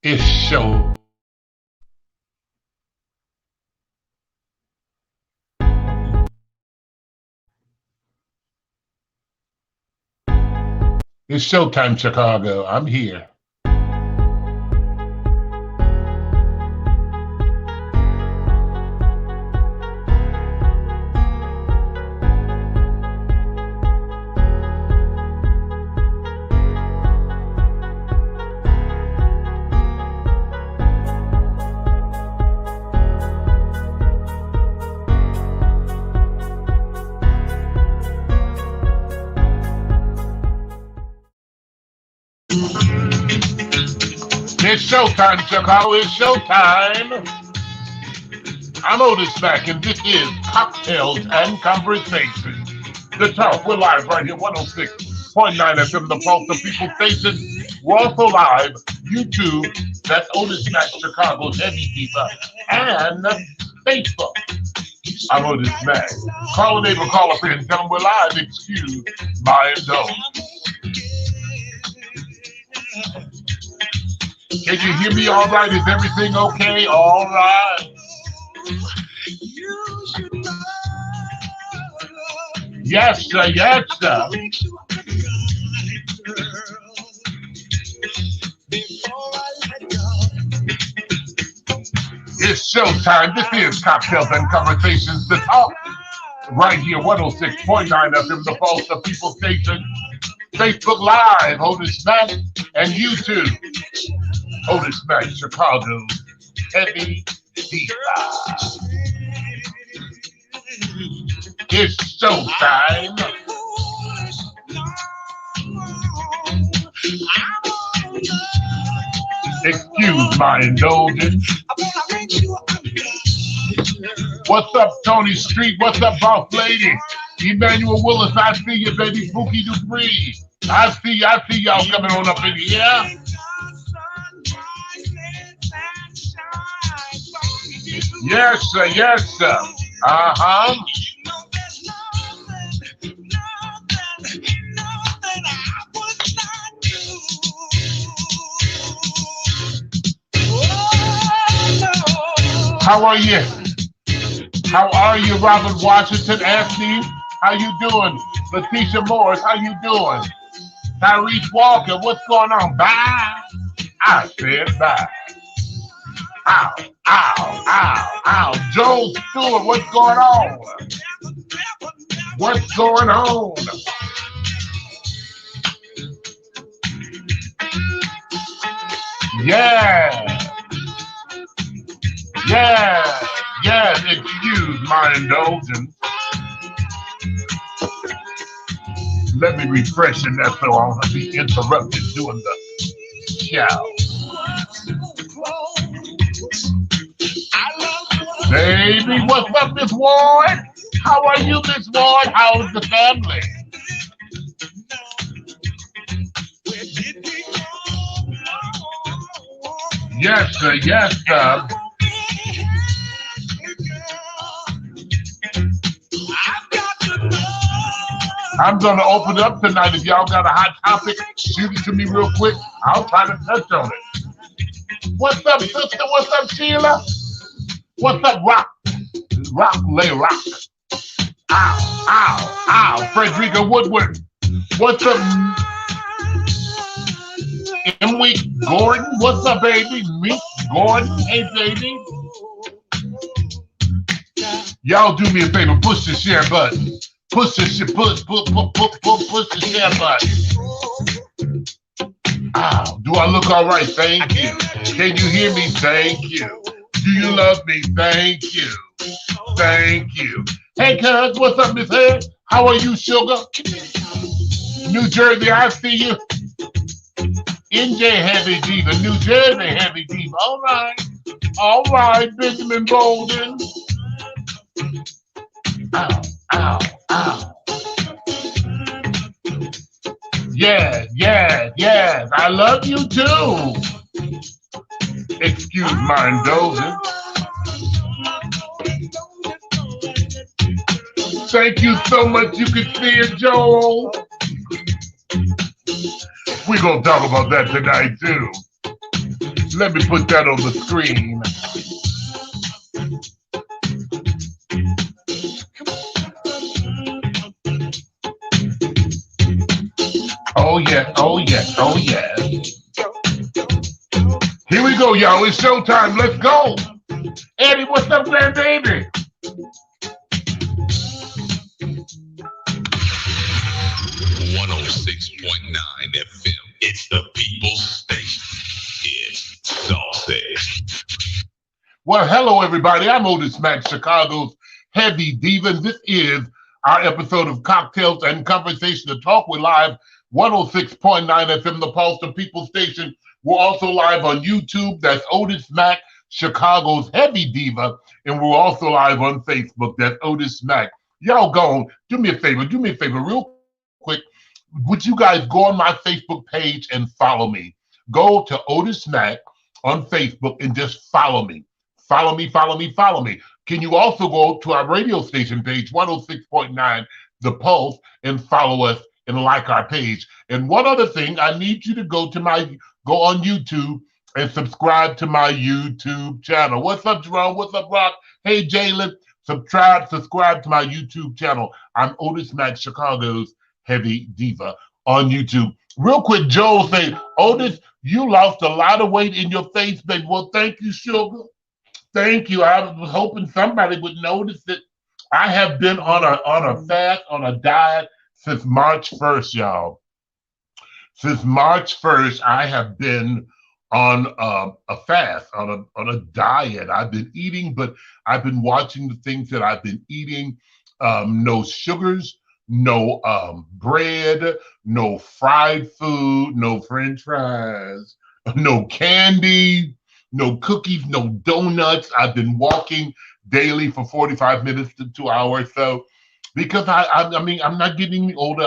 It's show. It's showtime, Chicago. I'm here. It's showtime, Chicago. It's showtime. I'm Otis Mack, and this is Cocktails and Conversations. The talk, we're live right here, 106.9 FM, the Pulse of People Station. We're also live, YouTube, that's Otis Mack, Chicago's Heavy Diva, and Facebook. I'm Otis Mack. Call a neighbor, call a friend, tell them we're live. Excuse my indulgence. Can you hear me all right? Is everything okay? All right. Yes, sir. Yes, sir. It's showtime. This is Cocktails and Conversations. The talk right here, 106.9 FM, the Pulse of People Station. Facebook Live, Otis Mack, and YouTube, Otis Mack, Chicago's Heavy Diva. It's showtime. Excuse my indulgence. What's up, Tony Street? What's up, boss lady? Emmanuel Willis, I see you, baby. Spooky Dupree. I see y'all coming on up in here. Yes, sir, yes, sir. Uh-huh. How are you? How are you, Robert Washington? Anthony, how you doing? Letitia Morris, how you doing? Tyrese Walker, what's going on? Bye. I said bye. Ow, ow, ow, ow. Joel Stewart, what's going on? What's going on? Yeah. Yeah. Yes, excuse my indulgence. Let me refresh in that so I won't be interrupted doing the show. Baby, what's up, Miss Ward? How are you, Miss Ward? How's the family? Yes, sir. Yes, sir. I'm going to open it up tonight. If y'all got a hot topic, shoot it to me real quick. I'll try to touch on it. What's up, sister? What's up, Sheila? What's up, Rock? Rock, lay rock. Ow, ow, ow. Frederica Woodward. What's up, Emily Gordon? What's up, baby? Meek Gordon. Hey, baby. Y'all do me a favor. Push the share button. Push the share button. Ow, do I look all right? Thank you. Can you hear me? Thank you. Do you love me? Thank you. Thank you. Hey, cuz, what's up, Miss Head? How are you, sugar? New Jersey, I see you. NJ Heavy Diva, New Jersey Heavy Diva. All right. All right, Benjamin Bolden. Ow, ow, ow. Yes, yes, yes. I love you too. Excuse my indulgence. Thank you so much. You can see it, Joel. We're going to talk about that tonight, too. Let me put that on the screen. Oh yeah, oh yeah, oh yeah. Here we go, y'all. It's showtime. Let's go. Eddie, what's up, grandbaby? 106.9 FM. It's the People's Station. It's Saucy. Well, hello, everybody. I'm Otis Mack, Chicago's heavy diva. And this is our episode of Cocktails and Conversation to Talk. We're live 106.9 FM, the Pulse, the People's Station. We're also live on YouTube. That's Otis Mack, Chicago's heavy diva. And we're also live on Facebook. That's Otis Mack. Y'all go, do me a favor real quick. Would you guys go on my Facebook page and follow me? Go to Otis Mack on Facebook and just follow me. Follow me. Can you also go to our radio station page, 106.9 The Pulse, and follow us and like our page? And one other thing, I need you to go on YouTube and subscribe to my YouTube channel. What's up, Jerome? What's up, Rock? Hey, Jalen. Subscribe to my YouTube channel. I'm Otis Mack, Chicago's heavy diva on YouTube. Real quick, Joel saying, Otis, you lost a lot of weight in your face, baby. Well, thank you, sugar. Thank you. I was hoping somebody would notice that I have been on a fast, on a diet since March 1st, y'all. Since March 1st, I have been on a fast, on a diet. I've been eating, but I've been watching the things that I've been eating. No sugars, no bread, no fried food, no French fries, no candy, no cookies, no donuts. I've been walking daily for 45 minutes to 2 hours. So because I mean, I'm not getting any older.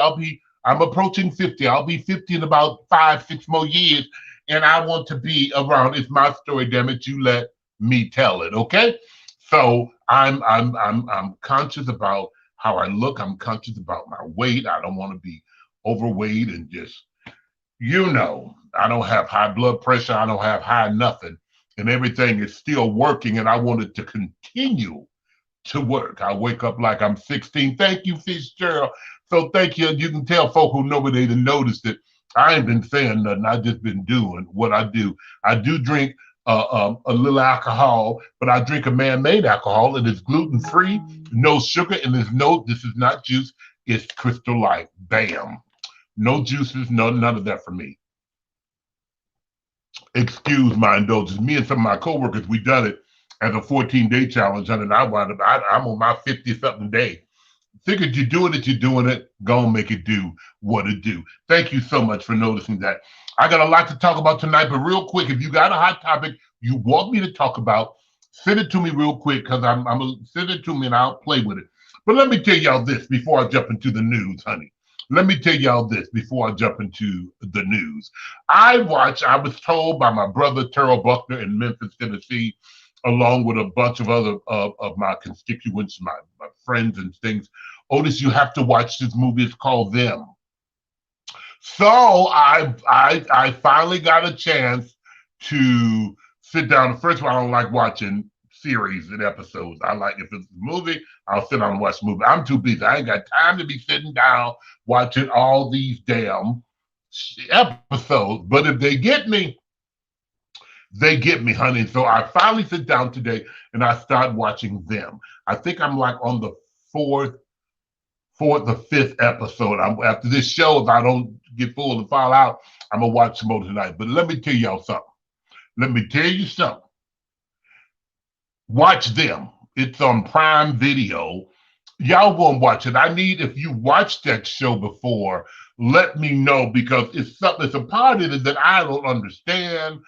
I'm approaching 50. I'll be 50 in about 5-6 more years. And I want to be around. It's my story, damn it. You let me tell it, okay? So I'm conscious about how I look. I'm conscious about my weight. I don't want to be overweight and just, I don't have high blood pressure. I don't have high nothing. And everything is still working. And I want it to continue to work. I wake up like I'm 16. Thank you, Fitzgerald. So thank you. You can tell folk who know me, they didn't notice it. I ain't been saying nothing. I just been doing what I do. I do drink a little alcohol, but I drink a man-made alcohol. It is gluten-free, no sugar, and this is not juice. It's Crystal Light. Bam. No juices, none of that for me. Excuse my indulgence. Me and some of my coworkers, we done it as a 14-day challenge, and I'm on my 50-something day. Figured you're doing it, go and make it do what it do. Thank you so much for noticing that. I got a lot to talk about tonight, but real quick, if you got a hot topic you want me to talk about, send it to me real quick, because send it to me and I'll play with it. But let me tell y'all this before I jump into the news, honey. Let me tell y'all this before I jump into the news. I was told by my brother, Terrell Buckner in Memphis, Tennessee, along with a bunch of other of my constituents, my friends and things. Otis, you have to watch this movie. It's called Them. So I finally got a chance to sit down. First of all, I don't like watching series and episodes. I like, if it's a movie, I'll sit down and watch the movie. I'm too busy. I ain't got time to be sitting down watching all these damn episodes. But if they get me, honey. So I finally sit down today and I start watching Them. I think I'm like on the fourth or fifth episode. After this show, if I don't get full and fall out, I'm gonna watch some more tonight. But let me tell y'all something. Watch Them. It's on Prime Video. Y'all go and watch it. If you watched that show before, let me know, because it's a part of it that I don't understand.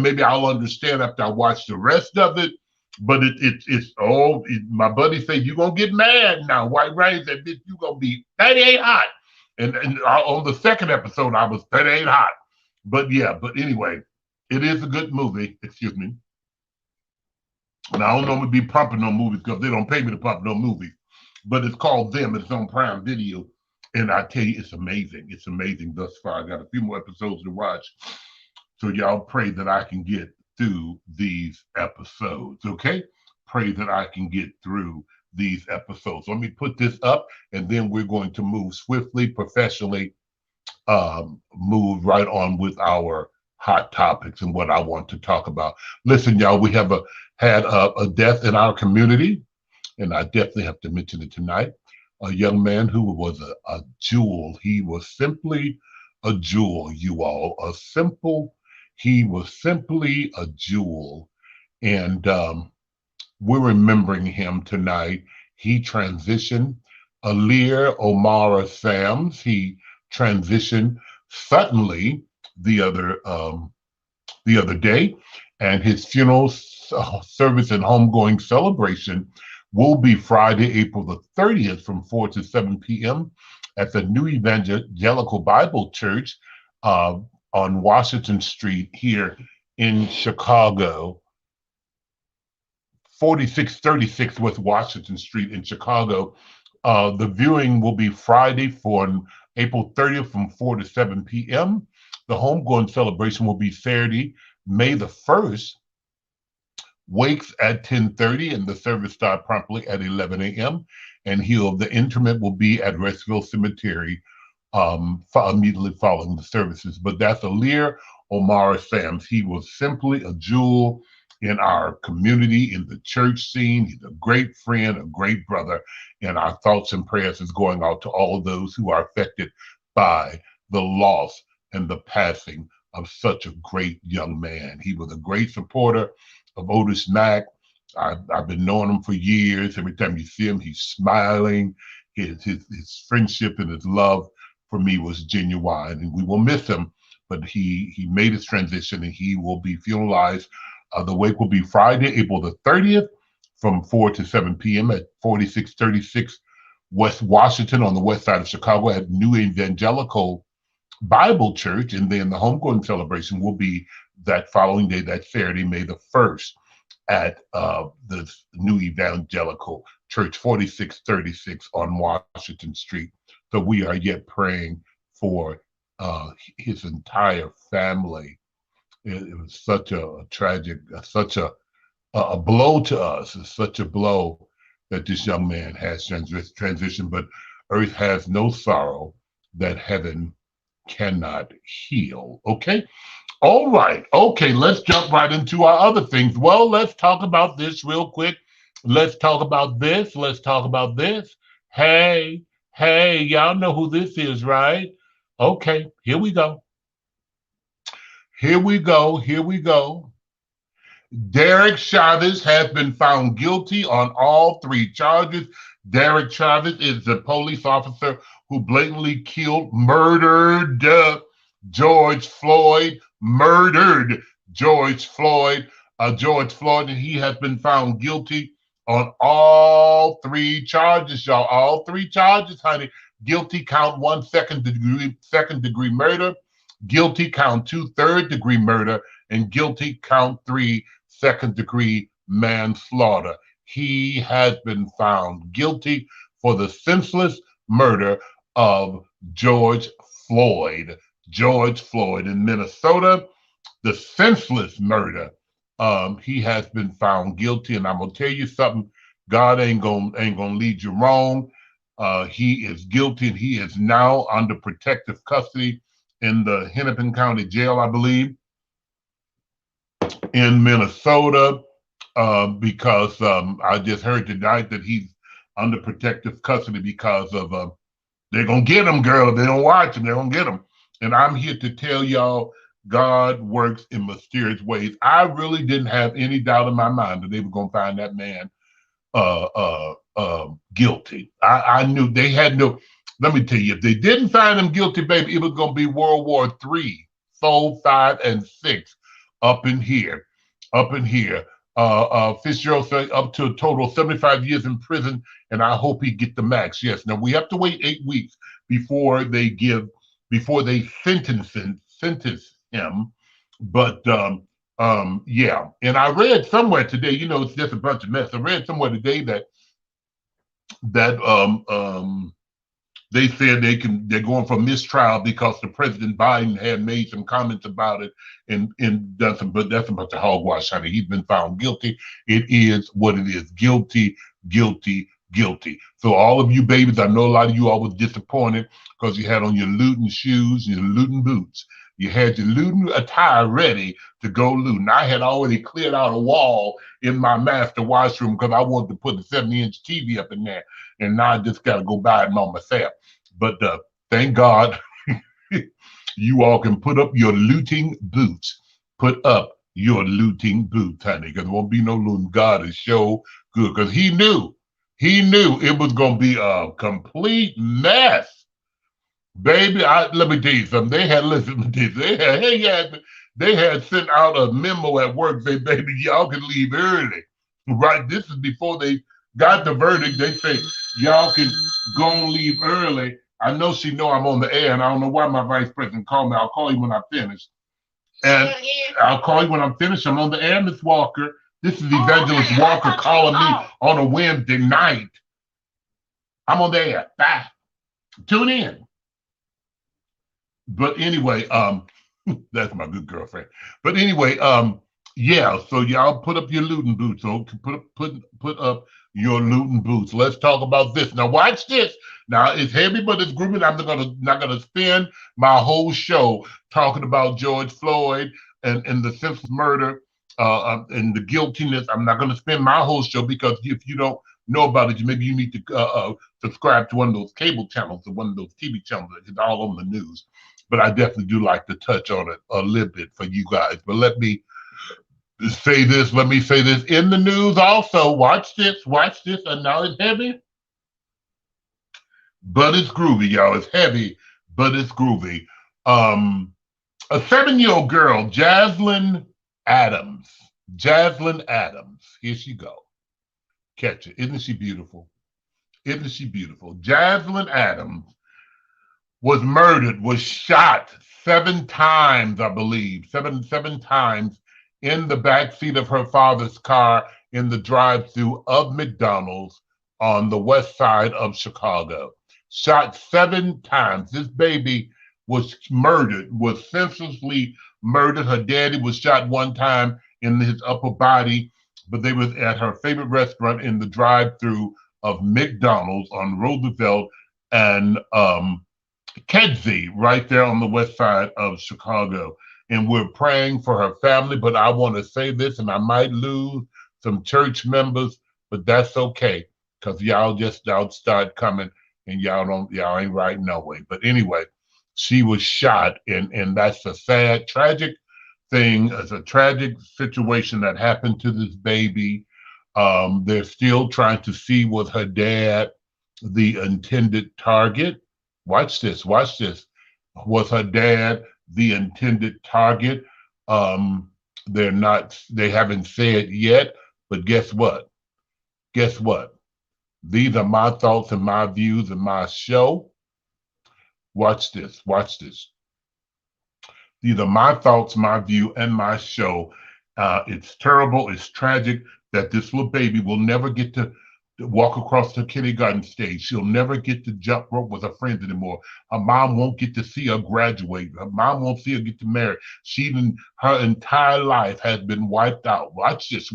Maybe I'll understand after I watch the rest of it. But my buddy said, you're going to get mad now. White Rain said, bitch, you're going to be 38 hot. And on the second episode, I was 38 hot. But anyway, it is a good movie. Excuse me. And I don't normally be pumping no movies because they don't pay me to pump no movies. But it's called Them. It's on Prime Video. And I tell you, it's amazing. It's amazing thus far. I got a few more episodes to watch. So y'all pray that I can get through these episodes, okay? Pray that I can get through these episodes. Let me put this up, and then we're going to move swiftly, professionally, move right on with our hot topics and what I want to talk about. Listen, y'all, we have had a death in our community, and I definitely have to mention it tonight. A young man who was a jewel. He was simply a jewel, you all. He was simply a jewel. And we're remembering him tonight. He transitioned. Alir Omara Sams, he transitioned suddenly the other day, and his funeral service and homegoing celebration will be Friday, April the 30th from 4 to 7 p.m. at the New Evangelical Bible Church on Washington Street here in Chicago, 4636 West Washington Street in Chicago. The viewing will be Friday for April 30th from 4 to 7 p.m. The homegoing celebration will be Saturday, May the 1st. Wakes at 10:30 and the service start promptly at 11 a.m. And the interment will be at Restville Cemetery immediately following the services. But that's Alir Omar Sams. He was simply a jewel in our community, in the church scene. He's a great friend, a great brother, and our thoughts and prayers is going out to all of those who are affected by the loss and the passing of such a great young man. He was a great supporter of Otis Mack. I've been knowing him for years. Every time you see him, he's smiling. His friendship and his love for me was genuine, and we will miss him. But he made his transition, and he will be funeralized. The wake will be Friday, April the 30th from 4 to 7 p.m. at 4636 West Washington on the west side of Chicago at New Evangelical Bible Church. And then the homegoing celebration will be that following day, that Saturday, May the 1st at the New Evangelical Church, 4636 on Washington Street. So we are yet praying for his entire family. It was such a tragic, such a blow to us. It's such a blow that this young man has transitioned, but earth has no sorrow that heaven cannot heal. Okay? All right. Okay, let's jump right into our other things. Well, let's talk about this real quick. Let's talk about this. Let's talk about this. Hey, y'all know who this is, right? Okay, here we go. Here we go. Derek Chavez has been found guilty on all three charges. Derek Chavez is the police officer who blatantly murdered George Floyd. George Floyd, and he has been found guilty on all three charges, y'all. All three charges, honey. Guilty count 1, second degree murder. Guilty count 2, third degree murder, and guilty count 3, second degree manslaughter. He has been found guilty for the senseless murder of George Floyd. George Floyd in Minnesota, the senseless murder. He has been found guilty, and I'm gonna tell you something. God ain't gonna lead you wrong. He is guilty, and he is now under protective custody in the Hennepin County Jail, I believe, in Minnesota, because I just heard tonight that he's under protective custody because of they're gonna get him, girl. If they don't watch him, they're gonna get him. And I'm here to tell y'all, God works in mysterious ways. I really didn't have any doubt in my mind that they were gonna find that man guilty. I knew they had no. Let me tell you, if they didn't find him guilty, baby, it was gonna be World War III, 4, 5, and 6 up in here. Fitzgerald said up to a total of 75 years in prison, and I hope he get the max. Yes. Now we have to wait 8 weeks before they sentence him. But yeah. And I read somewhere today, it's just a bunch of mess. I read somewhere today that They said they're going for mistrial because the President Biden had made some comments about it and done some, but that's about the hogwash, honey. He's been found guilty. It is what it is. Guilty, guilty, guilty. So all of you babies, I know a lot of you all was disappointed because you had on your looting shoes, your looting boots. You had your looting attire ready to go looting. I had already cleared out a wall in my master washroom because I wanted to put a 70-inch TV up in there. And now I just got to go buy it by myself. But thank God you all can put up your looting boots. Put up your looting boots, honey, because there won't be no looting. God is so good because he knew it was going to be a complete mess. Baby, let me tell you something. They had, listen to this, they had sent out a memo at work saying, baby, y'all can leave early. Right? This is before they got the verdict. They say, y'all can go and leave early. I know she know I'm on the air, and I don't know why my vice president called me. I'll call you when I finish. And I'll call you when I'm finished. I'm on the air, Miss Walker. This is Evangelist Walker calling me on a Wednesday night. I'm on the air. Bye. Tune in. But anyway, that's my good girlfriend. But anyway, yeah, so y'all put up your looting boots. So put up your looting boots. Let's talk about this. Now watch this. Now it's heavy, but it's groovy. I'm not gonna spend my whole show talking about George Floyd and the senseless murder and the guiltiness. I'm not gonna spend my whole show because if you don't know about it, maybe you need to subscribe to one of those cable channels or one of those TV channels that is all on the news. But I definitely do like to touch on it a little bit for you guys. But let me say this in the news also. Watch this, and now it's heavy, but it's groovy, y'all. It's heavy, but it's groovy. A 7-year-old girl, Jaslyn Adams, here she go. Catch it. Isn't she beautiful? Jaslyn Adams was murdered, was shot 7 times, I believe, seven times in the backseat of her father's car in the drive-thru of McDonald's on the west side of Chicago. Shot 7 times. This baby was murdered, was senselessly murdered. Her daddy was shot 1 time in his upper body, but they was at her favorite restaurant in the drive-thru of McDonald's on Roosevelt and Kedzie, right there on the west side of Chicago. And we're praying for her family, but I want to say this, and I might lose some church members, but that's okay, because y'all start coming, and y'all ain't right no way. But anyway, she was shot, and that's a sad, tragic thing. It's a tragic situation that happened to this baby. They're still trying to see was her dad the intended target. Watch this. Was her dad the intended target? They haven't said yet, but guess what? These are my thoughts and my views and my show. Watch this. These are my thoughts, my view, and my show. It's terrible, it's tragic that this little baby will never get to walk across the kindergarten stage. She'll never get to jump rope with her friends anymore. Her mom won't get to see her graduate. Her mom won't see her get to marry. Her entire life has been wiped out. Watch this.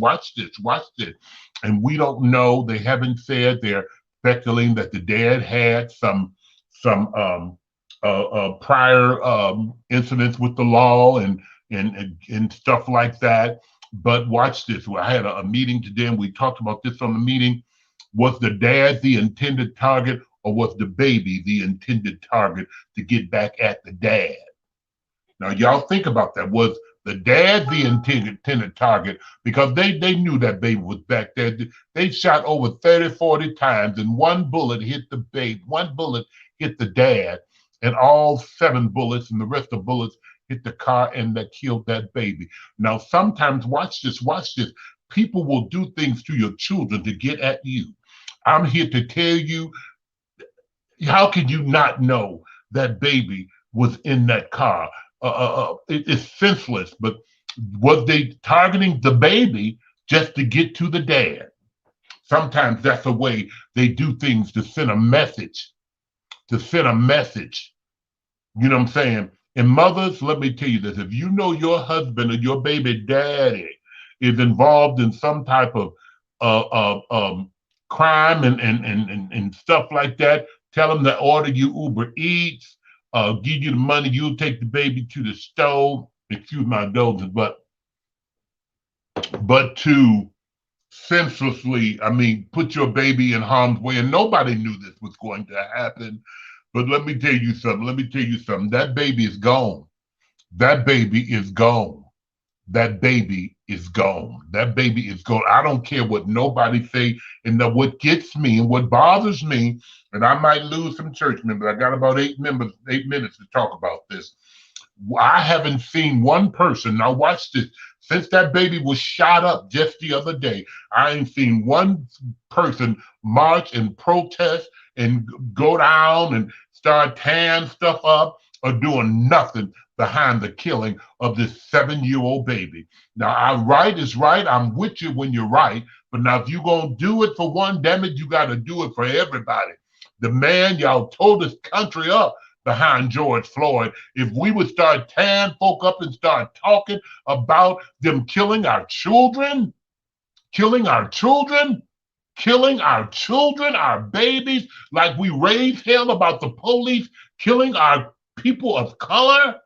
And we don't know. They haven't said. They're speculating that the dad had some prior incidents with the law and stuff like that. But watch this. I had a meeting today, and we talked about this on the meeting. Was the dad the intended target, or was the baby the intended target to get back at the dad? Now, y'all think about that. Was the dad the intended target? Because they knew that baby was back there. They shot over 30, 40 times, and 1 bullet hit the baby. 1 bullet hit the dad, and all 7 bullets and the rest of the bullets hit the car, and that killed that baby. Now, sometimes, watch this. People will do things to your children to get at you. I'm here to tell you, how can you not know that baby was in that car? It's senseless, but was they targeting the baby just to get to the dad? Sometimes that's the way they do things, to send a message to send a message. You know what I'm saying? And mothers, let me tell you this. If you know your husband or your baby daddy is involved in some type of uh, uh, um, crime and stuff like that, tell them to order you Uber Eats, give you the money, you'll take the baby to the stove. Excuse my indulgence, but to senselessly, I mean, put your baby in harm's way, and nobody knew this was going to happen. But let me tell you something. Let me tell you something. That baby is gone. That baby is gone. That baby is gone. That baby is gone. I don't care what nobody say. And what gets me and what bothers me, and I might lose some church members. I got about 8 minutes to talk about this. I haven't seen one person. Now watch this. Since that baby was shot up just the other day, I ain't seen one person march and protest and go down and start tearing stuff up or doing nothing behind the killing of this 7-year-old baby. Now, right is right. I'm with you when you're right. But now, if you're going to do it for one, damn it, you got to do it for everybody. The man, y'all tore this country up behind George Floyd. If we would start tearing folk up and start talking about them killing our children, our babies, like we raise hell about the police killing our people of color,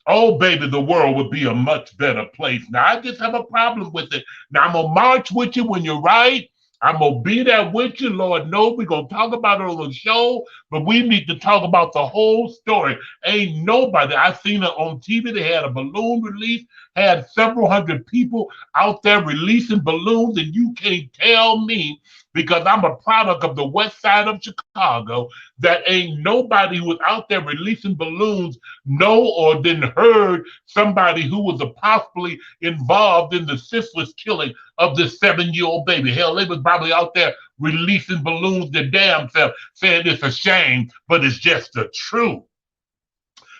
oh, baby, the world would be a much better place. Now, I just have a problem with it. Now, I'm going to march with you when you're right. I'm going to be there with you. Lord knows we're going to talk about it on the show, but we need to talk about the whole story. Ain't nobody, I seen it on TV. They had a balloon release, had several hundred people out there releasing balloons, and you can't tell me, because I'm a product of the west side of Chicago, that ain't nobody who was out there releasing balloons know or didn't heard somebody who was possibly involved in the senseless killing of this 7-year-old baby. Hell, they was probably out there releasing balloons their damn self, saying it's a shame, but it's just the truth.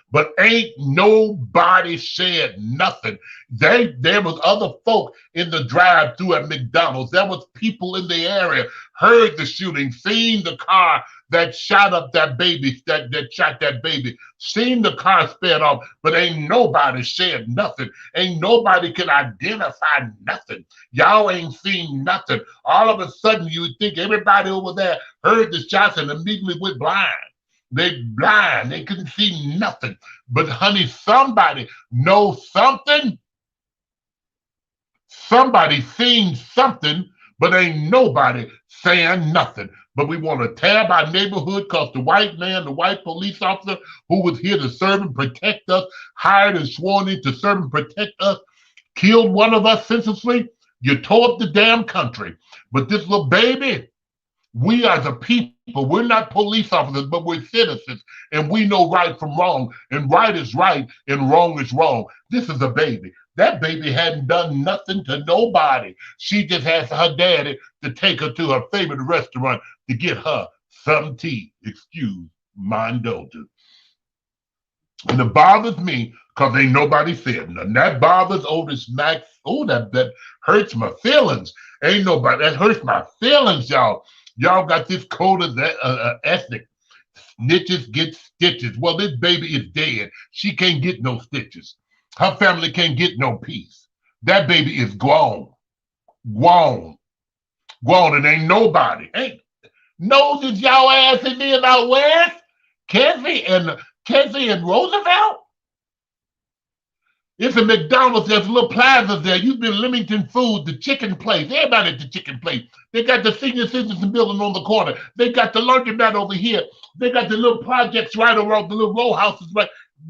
But ain't nobody said nothing. There was other folk in the drive-through at McDonald's. There was people in the area, heard the shooting, seen the car that shot up that baby, that shot that baby, seen the car sped off, but ain't nobody said nothing. Ain't nobody can identify nothing. Y'all ain't seen nothing. All of a sudden, you would think everybody over there heard the shots and immediately went blind. They blind. They couldn't see nothing. But honey, somebody knows something. Somebody seen something, but ain't nobody saying nothing. But we want to tear up our neighborhood because the white man, the white police officer who was here to serve and protect us, hired and sworn in to serve and protect us, killed one of us senselessly. You tore up the damn country. But this little baby, we are the people. We're not police officers, but we're citizens, and we know right from wrong, and right is right, and wrong is wrong. This is a baby. That baby hadn't done nothing to nobody. She just has her daddy to take her to her favorite restaurant to get her some tea. Excuse my indulgence. And it bothers me because ain't nobody said nothing. That bothers Otis Mack. Oh, that hurts my feelings. Ain't nobody, that hurts my feelings, y'all. Y'all got this code of ethnic. Snitches get stitches. Well, this baby is dead. She can't get no stitches. Her family can't get no peace. That baby is gone. Gone. Gone. And ain't nobody. Ain't noses y'all ass in there out west? Kessie and Roosevelt? It's a McDonald's, there's little plazas there. You've been Leamington Food, the chicken place. Everybody at the chicken place. They got the senior citizen building on the corner. They got the laundromat over here. They got the little projects right around the little row houses. Right.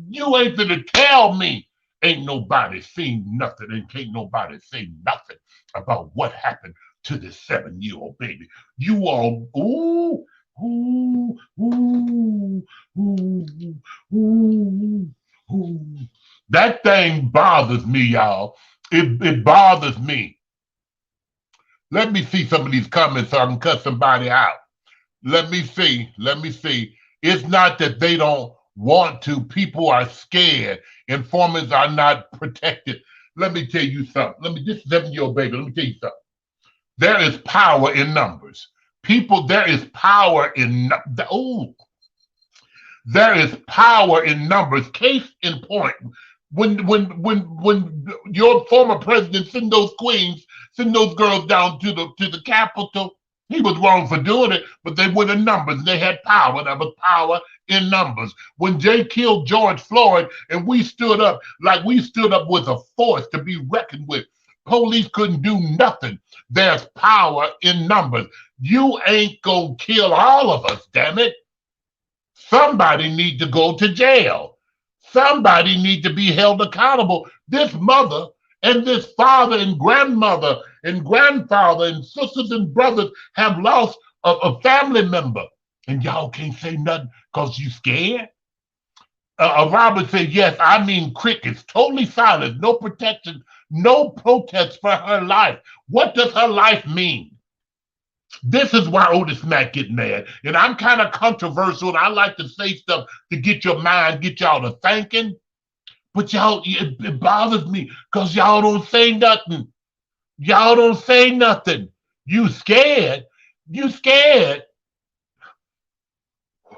You ain't gonna tell me ain't nobody seen nothing and can't nobody say nothing about what happened to this 7-year-old baby. You all, ooh, ooh, ooh, ooh, ooh, ooh. That thing bothers me, y'all. It bothers me. Let me see some of these comments so I can cut somebody out. Let me see. It's not that they don't want to. People are scared. Informants are not protected. Let me tell you something. This 7-year-old baby, let me tell you something. There is power in numbers. There is power in, oh, There is power in numbers. Case in point, when your former president send those girls down to the Capitol, he was wrong for doing it, but they were the numbers. They had power. There was power in numbers. When Jay killed George Floyd, and we stood up like we stood up with a force to be reckoned with. Police couldn't do nothing. There's power in numbers. You ain't gonna kill all of us, damn it. Somebody need to go to jail. Somebody need to be held accountable. This mother and this father and grandmother and grandfather and sisters and brothers have lost a family member. And y'all can't say nothing because you scared? Robert said, yes, I mean crickets, totally silent, no protection, no protest for her life. What does her life mean? This is why Otis Mack get mad. And I'm kind of controversial, and I like to say stuff to get your mind, get y'all to thinking. But y'all, it bothers me because y'all don't say nothing. Y'all don't say nothing. You scared. You scared.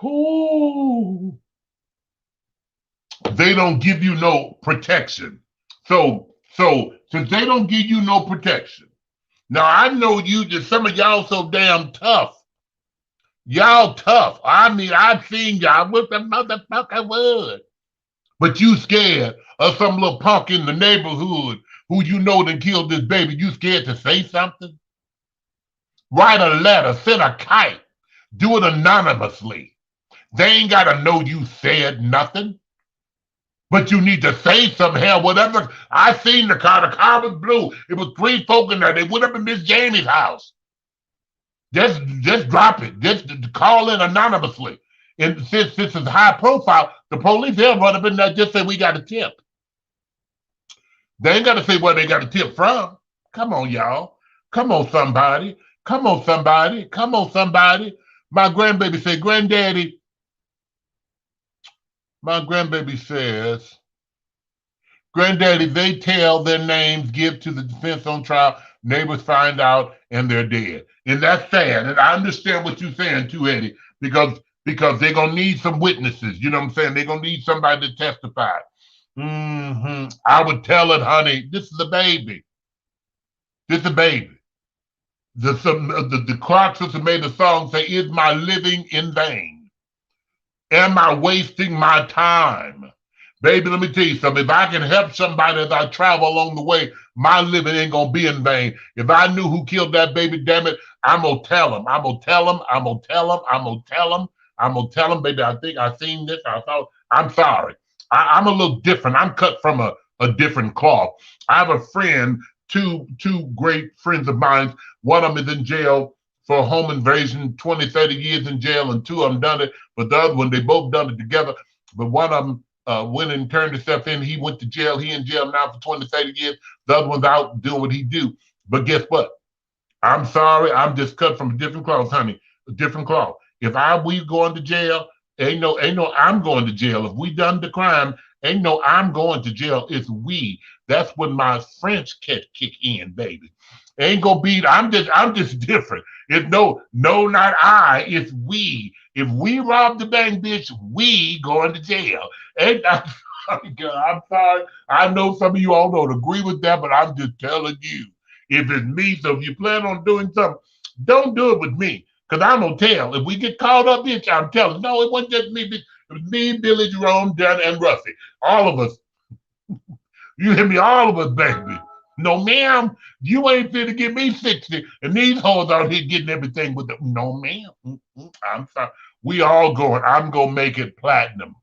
Ooh. They don't give you no protection. So since they don't give you no protection, now I know some of y'all so damn tough. Y'all tough. I mean, I've seen y'all with the motherfucker wood. But you scared of some little punk in the neighborhood who you know that killed this baby. You scared to say something? Write a letter, send a kite, do it anonymously. They ain't gotta know you said nothing. But you need to say something. Hell, whatever. I seen the car was blue. It was 3 folk in there. They went up in Miss Jamie's house. Just drop it. Just call in anonymously. And since this is high profile, the police they'll run up in there, just say we got a tip. They ain't got to say where they got a tip from. Come on, y'all. Come on, somebody. Come on, somebody. Come on, somebody. My grandbaby said, Granddaddy. My grandbaby says, Granddaddy, they tell their names, give to the defense on trial, neighbors find out, and they're dead. And that's sad. And I understand what you're saying too, Eddie, because they're going to need some witnesses. You know what I'm saying? They're going to need somebody to testify. I would tell it, honey, this is a baby. This is a baby. The Clark sister made a song say, is my living in vain? Am I wasting my time? Baby, let me tell you something. If I can help somebody as I travel along the way, my living ain't going to be in vain. If I knew who killed that baby, damn it, I'm going to tell him. I'm going to tell him. I'm going to tell him. I'm going to tell him. I'm going to tell him, baby, I think I seen this. I thought, I'm sorry. I'm a little different. I'm cut from a different cloth. I have a friend, two great friends of mine. One of them is in jail for home invasion, 20, 30 years in jail, and 2 of them done it. But the other one, they both done it together. But one of them went and turned himself in. He went to jail. He in jail now for 20, 30 years. The other one's out doing what he do. But guess what? I'm sorry. I'm just cut from a different cloth, honey. A different cloth. If we going to jail, ain't no I'm going to jail. If we done the crime, ain't no I'm going to jail. It's we. That's when my French kick in, baby. Ain't gonna be. I'm just different. It's no, not I. It's we. If we rob the bank, bitch, we going to jail. And I'm sorry. I know some of you all don't agree with that, but I'm just telling you. If it's me, so if you plan on doing something, don't do it with me, cause I'm gonna tell. If we get caught up, bitch, I'm telling. No, it wasn't just me. Bitch. It was me, Billy, Jerome, Dunn, and Ruffy. All of us. You hear me? All of us, baby. No, ma'am, you ain't fit to give me 60. And these hoes out here getting everything with them. No, ma'am. I'm sorry. We all going. I'm going to make it platinum.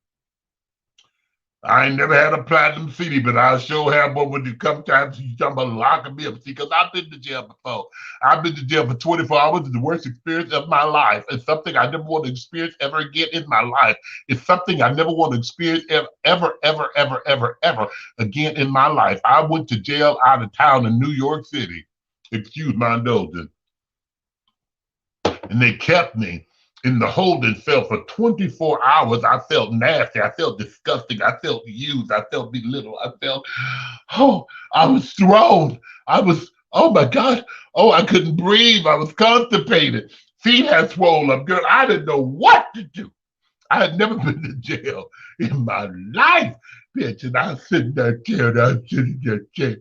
I ain't never had a platinum CD, but I sure have one when it comes time to you talking about locking me up. See, because I've been to jail before. I've been to jail for 24 hours. It's the worst experience of my life. It's something I never want to experience ever again in my life. It's something I never want to experience ever again in my life. I went to jail out of town in New York City. Excuse my indulgence. And they kept me in the holding cell for 24 hours. I felt nasty. I felt disgusting. I felt used. I felt belittled. I was thrown. Oh my God. Oh, I couldn't breathe. I was constipated. Feet had swollen up. Girl, I didn't know what to do. I had never been to jail in my life, bitch. And I sit in that chair, and I sit in that chair,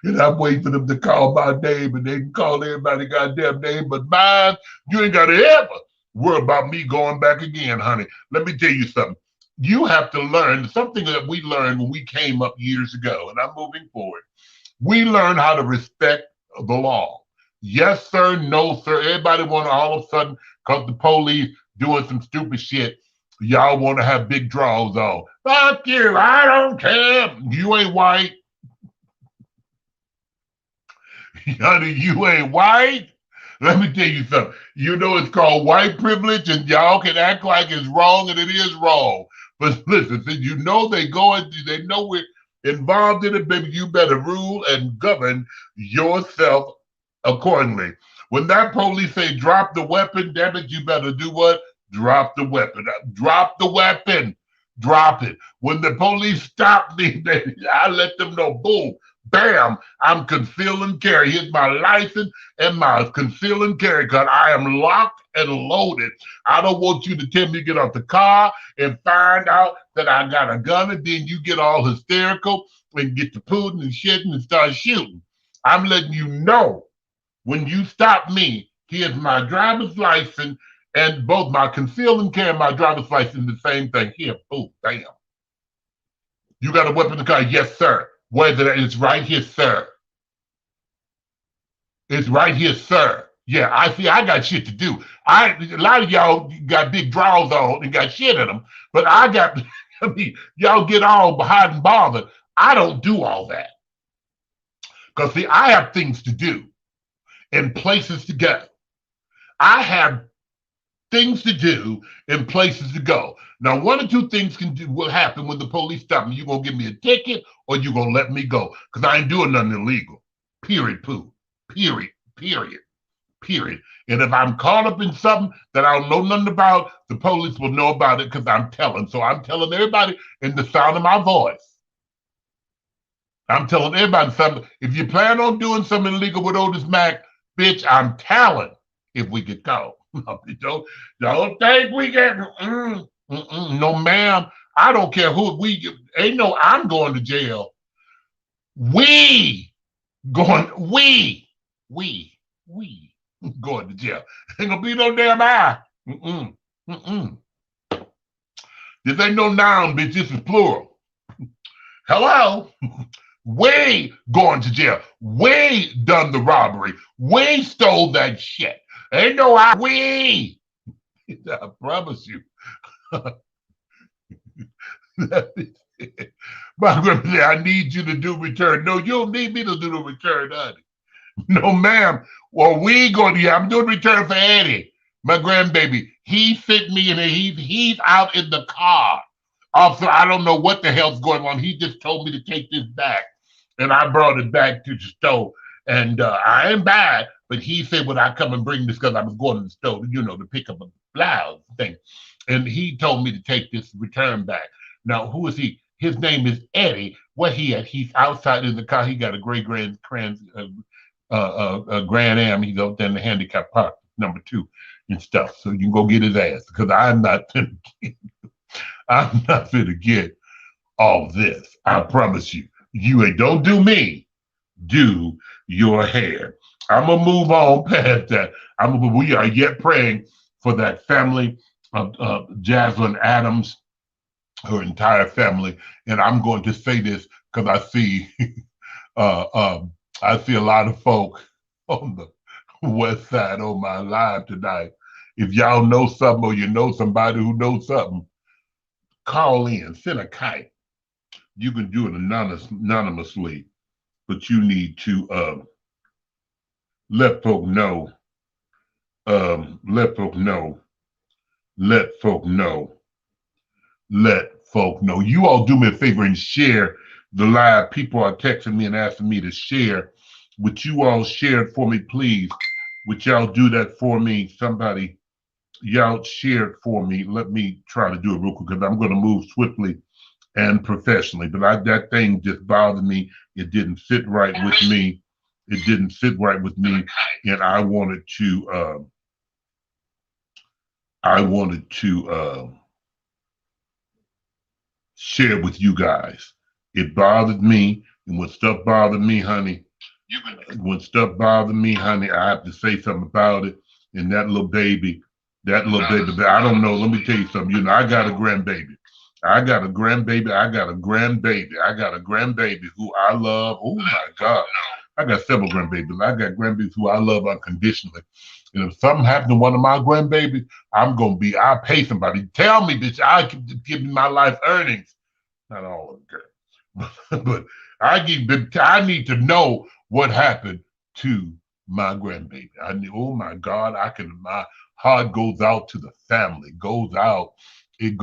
and I'm waiting for them to call my name, and they can call everybody goddamn name but mine. You ain't got to ever worry about me going back again, honey. Let me tell you something. You have to learn something that we learned when we came up years ago, and I'm moving forward. We learn how to respect the law. Yes, sir. No, sir. Everybody want to all of a sudden, because the police doing some stupid shit, y'all want to have big draws on. Fuck you. I don't care. You ain't white. Honey, you ain't white. Let me tell you something. You know it's called white privilege, and y'all can act like it's wrong, and it is wrong. But listen, since you know they know we're involved in it, baby, you better rule and govern yourself accordingly. When that police say drop the weapon, damn it, you better do what? Drop the weapon. Drop the weapon. Drop it. When the police stop me, baby, I let them know, boom, bam, I'm conceal and carry. Here's my license and my conceal and carry because I am locked and loaded. I don't want you to tell me to get off the car and find out that I got a gun, and then you get all hysterical and get to pooting and shitting and start shooting. I'm letting you know when you stop me, here's my driver's license and both my conceal and carry and my driver's license, the same thing. Here, boom, bam. You got a weapon in the car? Yes, sir. Whether it's right here, sir. It's right here, sir. Yeah, I see. I got shit to do. A lot of y'all got big drawers on and got shit in them, but I got. I mean, y'all get all behind and bothered. I don't do all that because see, I have things to do and places to go. I have things to do and places to go. Now, one or two things will happen when the police stop me. You're going to give me a ticket or you're going to let me go because I ain't doing nothing illegal. Period, poo. Period, period, period. And if I'm caught up in something that I don't know nothing about, the police will know about it because I'm telling. So I'm telling everybody in the sound of my voice. I'm telling everybody something. If you plan on doing something illegal with Otis Mack, bitch, I'm telling if we get caught. Don't think we get no, ma'am. I don't care who ain't no. I'm going to jail. We going to jail. Ain't gonna be no damn I. This ain't no noun, bitch. This is plural. Hello. We going to jail. We done the robbery. We stole that shit. Ain't no I. We. I promise you. My grandma said, I need you to do return. No, you don't need me to do the return, honey. No, ma'am. Well, we going to, yeah, I'm doing return for Eddie, my grandbaby. He fit me in, and he's out in the car. Officer, I don't know what the hell's going on. He just told me to take this back. And I brought it back to the store. And I ain't bad, but he said, would I come and bring this because I was going to the store, to pick up a blouse thing. And he told me to take this return back. Now, who is he? His name is Eddie. What he at? He's outside in the car. He got a great Grand Am. He's out there in the handicap park, number 2 and stuff. So you can go get his ass because I'm not going to get all this. I promise you. You ain't, don't do me. Do your hair. I'm going to move on past that. We are yet praying for that family of Jaslyn Adams, her entire family. And I'm going to say this because I see I see a lot of folk on the west side on my live tonight. If y'all know something or you know somebody who knows something, call in, send a kite. You can do it anonymously, but you need to let folk know. Let folk know. You all do me a favor and share the live. People are texting me and asking me to share. Would you all share it for me, please? Would y'all do that for me? Somebody, y'all share it for me. Let me try to do it real quick because I'm going to move swiftly and professionally. But that thing just bothered me. It didn't sit right with me. And I wanted to share with you guys. It bothered me, and when stuff bothered me, honey, I have to say something about it. And that little baby, I don't know. Let me tell you something. You know, I got a grandbaby. I got a grandbaby. Who I love. Oh my God. I got several grandbabies. I got grandbabies who I love unconditionally. And if something happened to one of my grandbabies, I'll pay somebody. Tell me that I can give me my life earnings. Not all of them, but I need to know what happened to my grandbaby. Oh my God, my heart goes out to the family, it goes out, it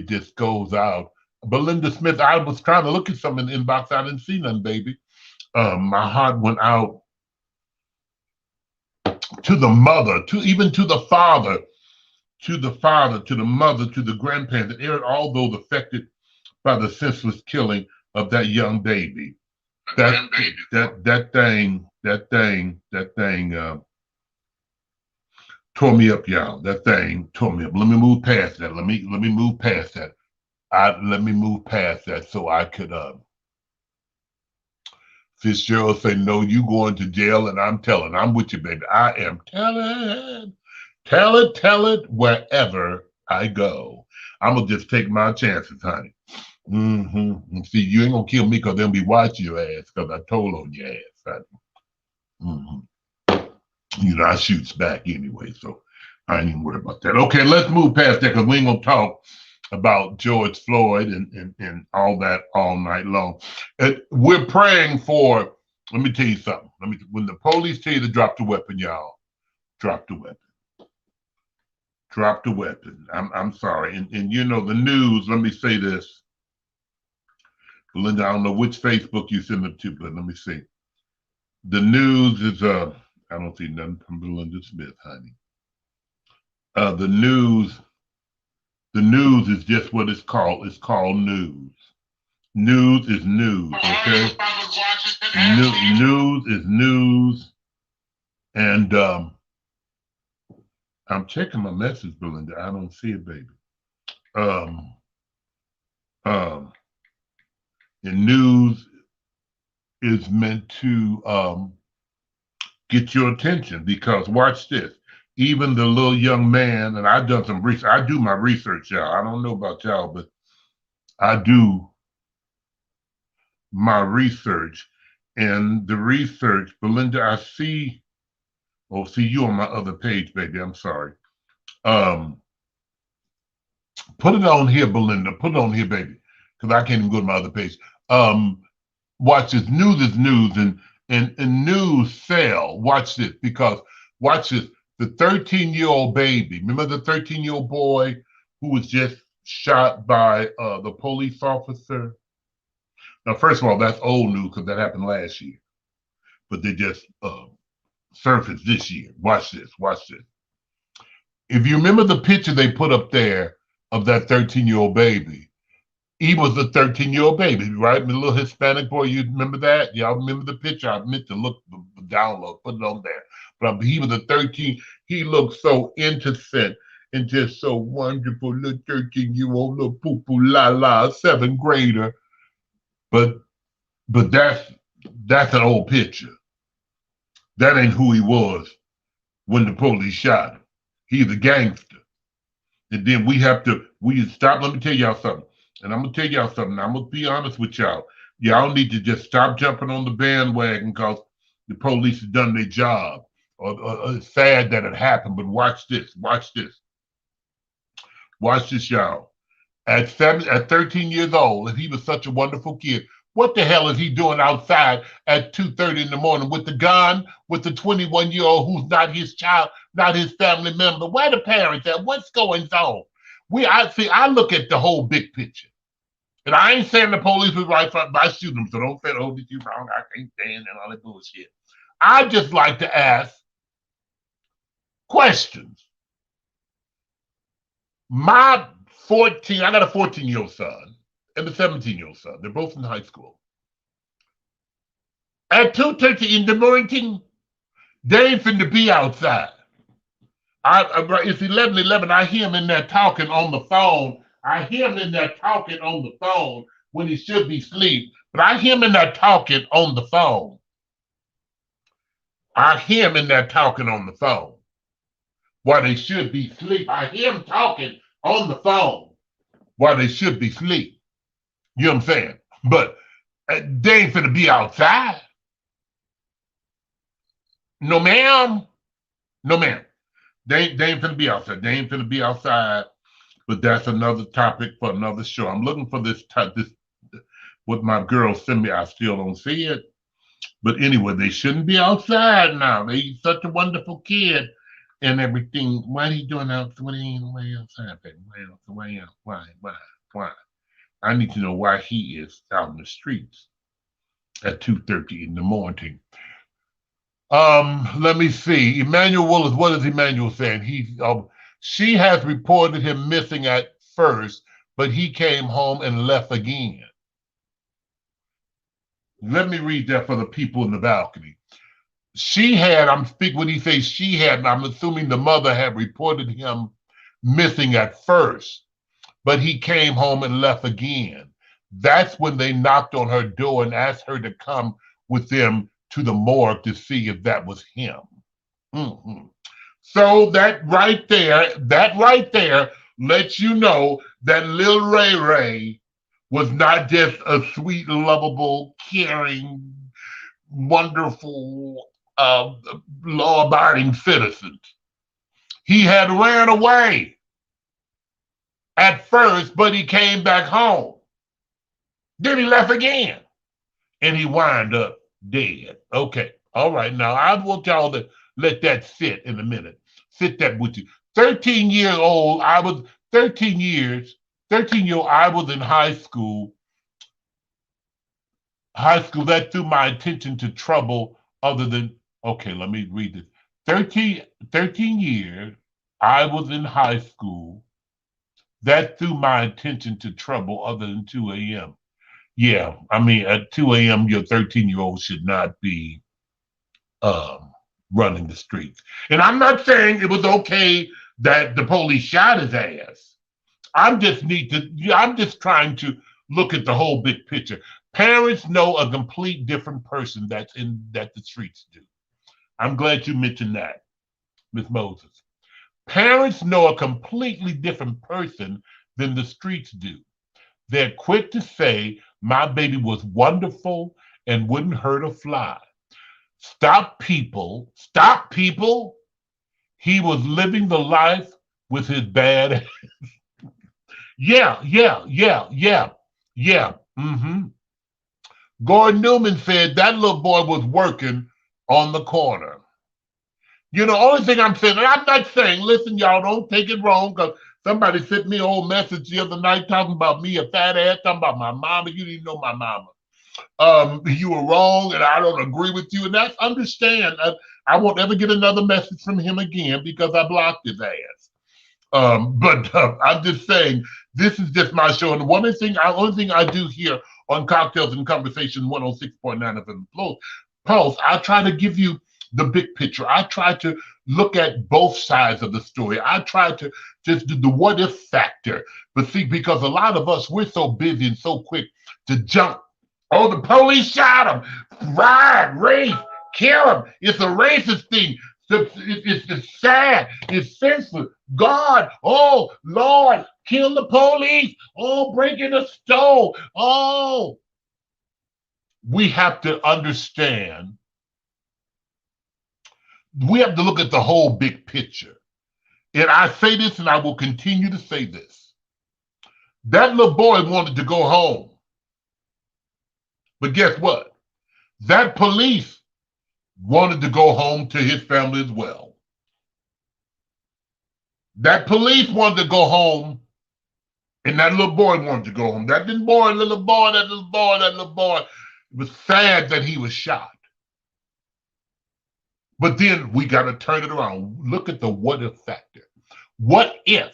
just goes out. Belinda Smith, I was trying to look at something in the inbox, I didn't see nothing, baby. My heart went out to the mother, even to the father, to the mother, to the grandparents, and all those affected by the senseless killing of that young baby. That thing tore me up, y'all. That thing tore me up. Let me move past that. Let me move past that. Let me move past that so I could Fitzgerald say, no, you going to jail, and I'm telling. I'm with you, baby. I am telling. Tell it wherever I go. I'm gonna just take my chances, honey. And see, you ain't gonna kill me because they'll be watching your ass because I told on your ass, honey. You know, I shoots back anyway, so I ain't even worried about that. Okay, let's move past that because we ain't gonna talk about George Floyd and all that all night long. And we're praying for, let me tell you something. When the police tell you to drop the weapon, y'all, drop the weapon. Drop the weapon. I'm sorry. And you know, the news, let me say this. Belinda, I don't know which Facebook you send it to, but let me see. The news is I don't see nothing from Belinda Smith, honey. The news is just what it's called. It's called news. News is news, okay? News is news. And I'm checking my message, Belinda. I don't see it, baby. And news is meant to get your attention because watch this. Even the little young man, and I've done some research. I do my research, y'all. I don't know about y'all, but I do my research. And the research, Belinda, I see. Oh, see you on my other page, baby. I'm sorry. Put it on here, Belinda. Put it on here, baby, because I can't even go to my other page. Watch this. News is news, and news sell. Watch this, because watch this. The 13-year-old baby. Remember the 13-year-old boy who was just shot by the police officer? Now, first of all, that's old news because that happened last year, but they just surfaced this year. Watch this. Watch this. If you remember the picture they put up there of that 13-year-old baby, he was a 13-year-old baby, right? The little Hispanic boy, you remember that? Y'all remember the picture? I meant to look, download, put it on there. But he was a 13, he looked so innocent and just so wonderful, little 13-year-old, little poo-poo la-la, 7th grader. But that's an old picture. That ain't who he was when the police shot him. He's a gangster. And then we stop. Let me tell y'all something. And I'm going to tell y'all something. I'm going to be honest with y'all. Y'all need to just stop jumping on the bandwagon because the police have done their job. Or it's sad that it happened, but watch this. Watch this. Watch this, y'all. At 13 years old, if he was such a wonderful kid, what the hell is he doing outside at 2:30 in the morning with the gun, with the 21-year-old who's not his child, not his family member? Where the parents at? What's going on? I look at the whole big picture. And I ain't saying the police was right by shooting them, so don't say, oh, did you wrong? I can't stand and all that bullshit. I just like to ask questions. I got a 14-year-old son and a 17-year-old son. They're both in high school. At 2:30 in the morning, they ain't finna be outside. It's 11:11. I hear him in there talking on the phone I hear him in there talking on the phone when he should be asleep, but I hear him in there talking on the phone. I hear him in there talking on the phone while they should be asleep. I hear him talking on the phone while they should be asleep. You know what I'm saying? But they ain't finna be outside. No, ma'am. No, ma'am. They ain't finna be outside. They ain't finna be outside. But that's another topic for another show. I'm looking for this what my girls send me. I still don't see it. But anyway, they shouldn't be outside now. They're such a wonderful kid and everything. Why are you doing out? What are you way outside, baby? Why out? Why? I need to know why he is out in the streets at 2:30 in the morning. Let me see. Emmanuel Willis, what is Emmanuel saying? She has reported him missing at first, but he came home and left again. Let me read that for the people in the balcony. I'm speaking when he says she had, I'm assuming the mother had reported him missing at first, but he came home and left again. That's when they knocked on her door and asked her to come with them to the morgue to see if that was him. Mm-hmm. So that right there lets you know that Lil Ray Ray was not just a sweet, lovable, caring, wonderful, law-abiding citizen. He had ran away at first, but he came back home. Then he left again, and he wound up dead. Okay, all right. Now, I want y'all to let that sit in a minute. Sit that with you. 13-year-old, I was 13 years, 13-year-old, I was in high school. That threw my attention to trouble other than, okay, let me read this. 13 years, I was in high school. That threw my attention to trouble other than 2 a.m. Yeah, I mean, at 2 a.m., your 13-year-old should not be running the streets. And I'm not saying it was okay that the police shot his ass. I'm just trying to look at the whole big picture. Parents know a complete different person that the streets do. I'm glad you mentioned that, Ms. Moses. Parents know a completely different person than the streets do. They're quick to say, my baby was wonderful and wouldn't hurt a fly. Stop people. He was living the life with his bad. Yeah. Mm-hmm. Gordon Newman said that little boy was working on the corner. You know, only thing I'm saying, and I'm not saying, listen, y'all, don't take it wrong, because somebody sent me an old message the other night talking about me, a fat ass, talking about my mama. You didn't know my mama. You were wrong, and I don't agree with you, and that's understand. I won't ever get another message from him again because I blocked his ass. But I'm just saying, this is just my show, and the only thing I do here on Cocktails and Conversation 106.9 FM Pulse, I try to give you the big picture. I try to look at both sides of the story. I try to just do the what if factor. But see, because a lot of us, we're so busy and so quick to jump. Oh, the police shot him. Right, race, kill him. It's a racist thing. It's sad. It's senseless. God, oh, Lord, kill the police. Oh, break in a stove. Oh. We have to understand. We have to look at the whole big picture. And I say this, and I will continue to say this. That little boy wanted to go home. But guess what? That police wanted to go home to his family as well. That police wanted to go home, and that little boy wanted to go home. That little boy. It was sad that he was shot. But then we got to turn it around. Look at the what if factor. What if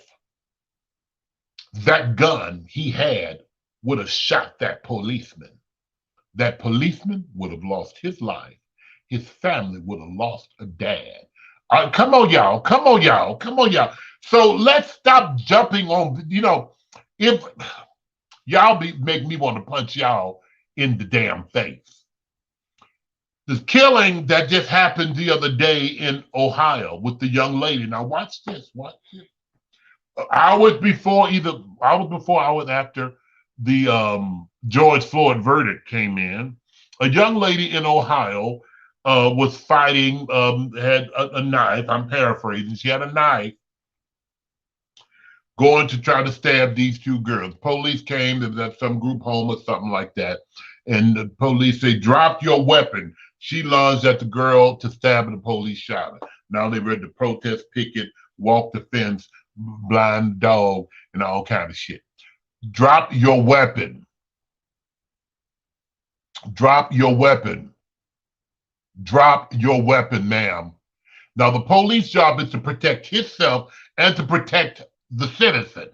that gun he had would have shot that policeman? That policeman would have lost his life. His family would have lost a dad. Come on, y'all. So let's stop jumping on, If y'all make me want to punch y'all in the damn face. The killing that just happened the other day in Ohio with the young lady. Now watch this. Watch this. Hours before, hours after the George Floyd verdict came in, a young lady in Ohio was fighting, had a knife. I'm paraphrasing. She had a knife going to try to stab these two girls. Police came, there was at some group home or something like that. And the police say, drop your weapon. She lunged at the girl to stab her, the police shot her. Now they ready to protest, picket, walk the fence, blind dog, and all kind of shit. Drop your weapon. Drop your weapon. Drop your weapon, ma'am. Now the police job is to protect himself and to protect the citizen.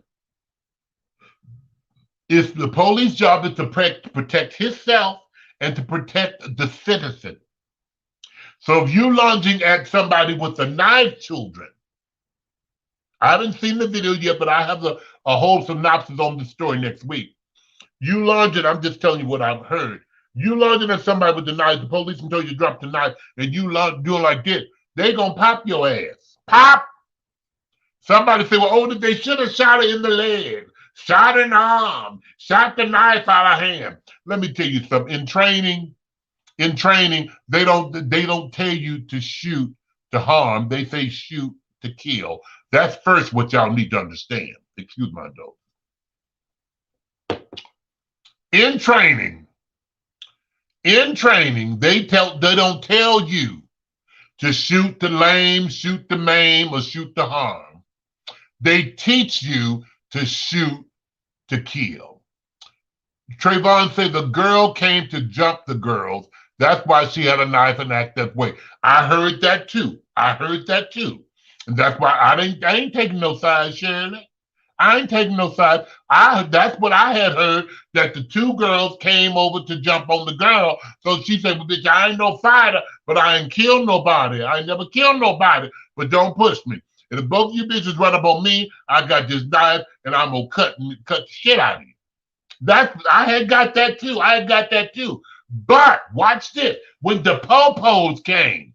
If the police job is to protect himself and to protect the citizen. So if you lunging at somebody with a knife, children, I haven't seen the video yet, but I have a whole synopsis on the story next week. You lunging, I'm just telling you what I've heard. You lunging at somebody with the knife, the police until you drop the knife, and you doing like this, they gonna pop your ass. Pop! Somebody say, well, Otis, they should have shot her in the leg, shot in the arm, shot the knife out of hand. Let me tell you something. In training, they don't tell you to shoot to harm. They say shoot to kill. That's first what y'all need to understand. Excuse my dog. In training, they don't tell you to shoot the lame, shoot the maim, or shoot the harm. They teach you to shoot to kill. Trayvon said the girl came to jump the girls. That's why she had a knife and act that way. I heard that too. And that's why I ain't taking no sides, Shirley. I ain't taking no sides. That's what I had heard, that the two girls came over to jump on the girl. So she said, well, bitch, I ain't no fighter, but I ain't killed nobody. I ain't never killed nobody, but don't push me. And if both of you bitches run up on me, I got this knife and I'm gonna cut the shit out of you. I had got that too. But watch this. When the po-pos came,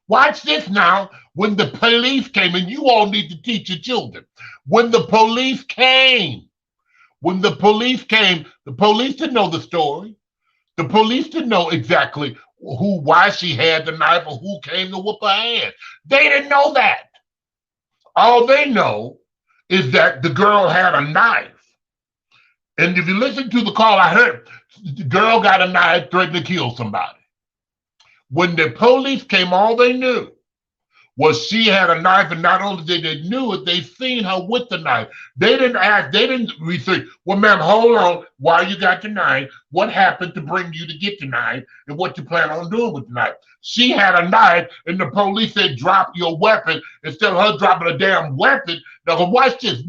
watch this now. When the police came, and you all need to teach your children. When the police came, the police didn't know the story. The police didn't know exactly why she had the knife or who came to whoop her ass. They didn't know that. All they know is that the girl had a knife. And if you listen to the call, I heard the girl got a knife, threatening to kill somebody. When the police came, all they knew was she had a knife, and not only did they knew it, they seen her with the knife. They didn't research, well, ma'am, hold on, why you got the knife, what happened to bring you to get the knife, and what you plan on doing with the knife. She had a knife, and the police said, drop your weapon, instead of her dropping a damn weapon. Now, watch this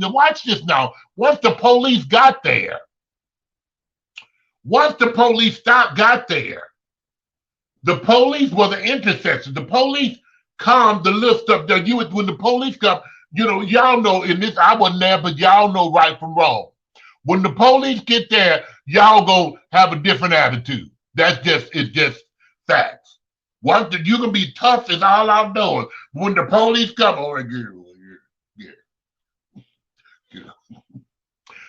now. Once the police got there, got there, the police were the intercessors. The police calmed the little stuff that when the police come, y'all know in this, I wasn't there, but y'all know right from wrong. When the police get there, y'all gonna have a different attitude. It's just facts. You can be tough as all outdoors. When the police come, yeah.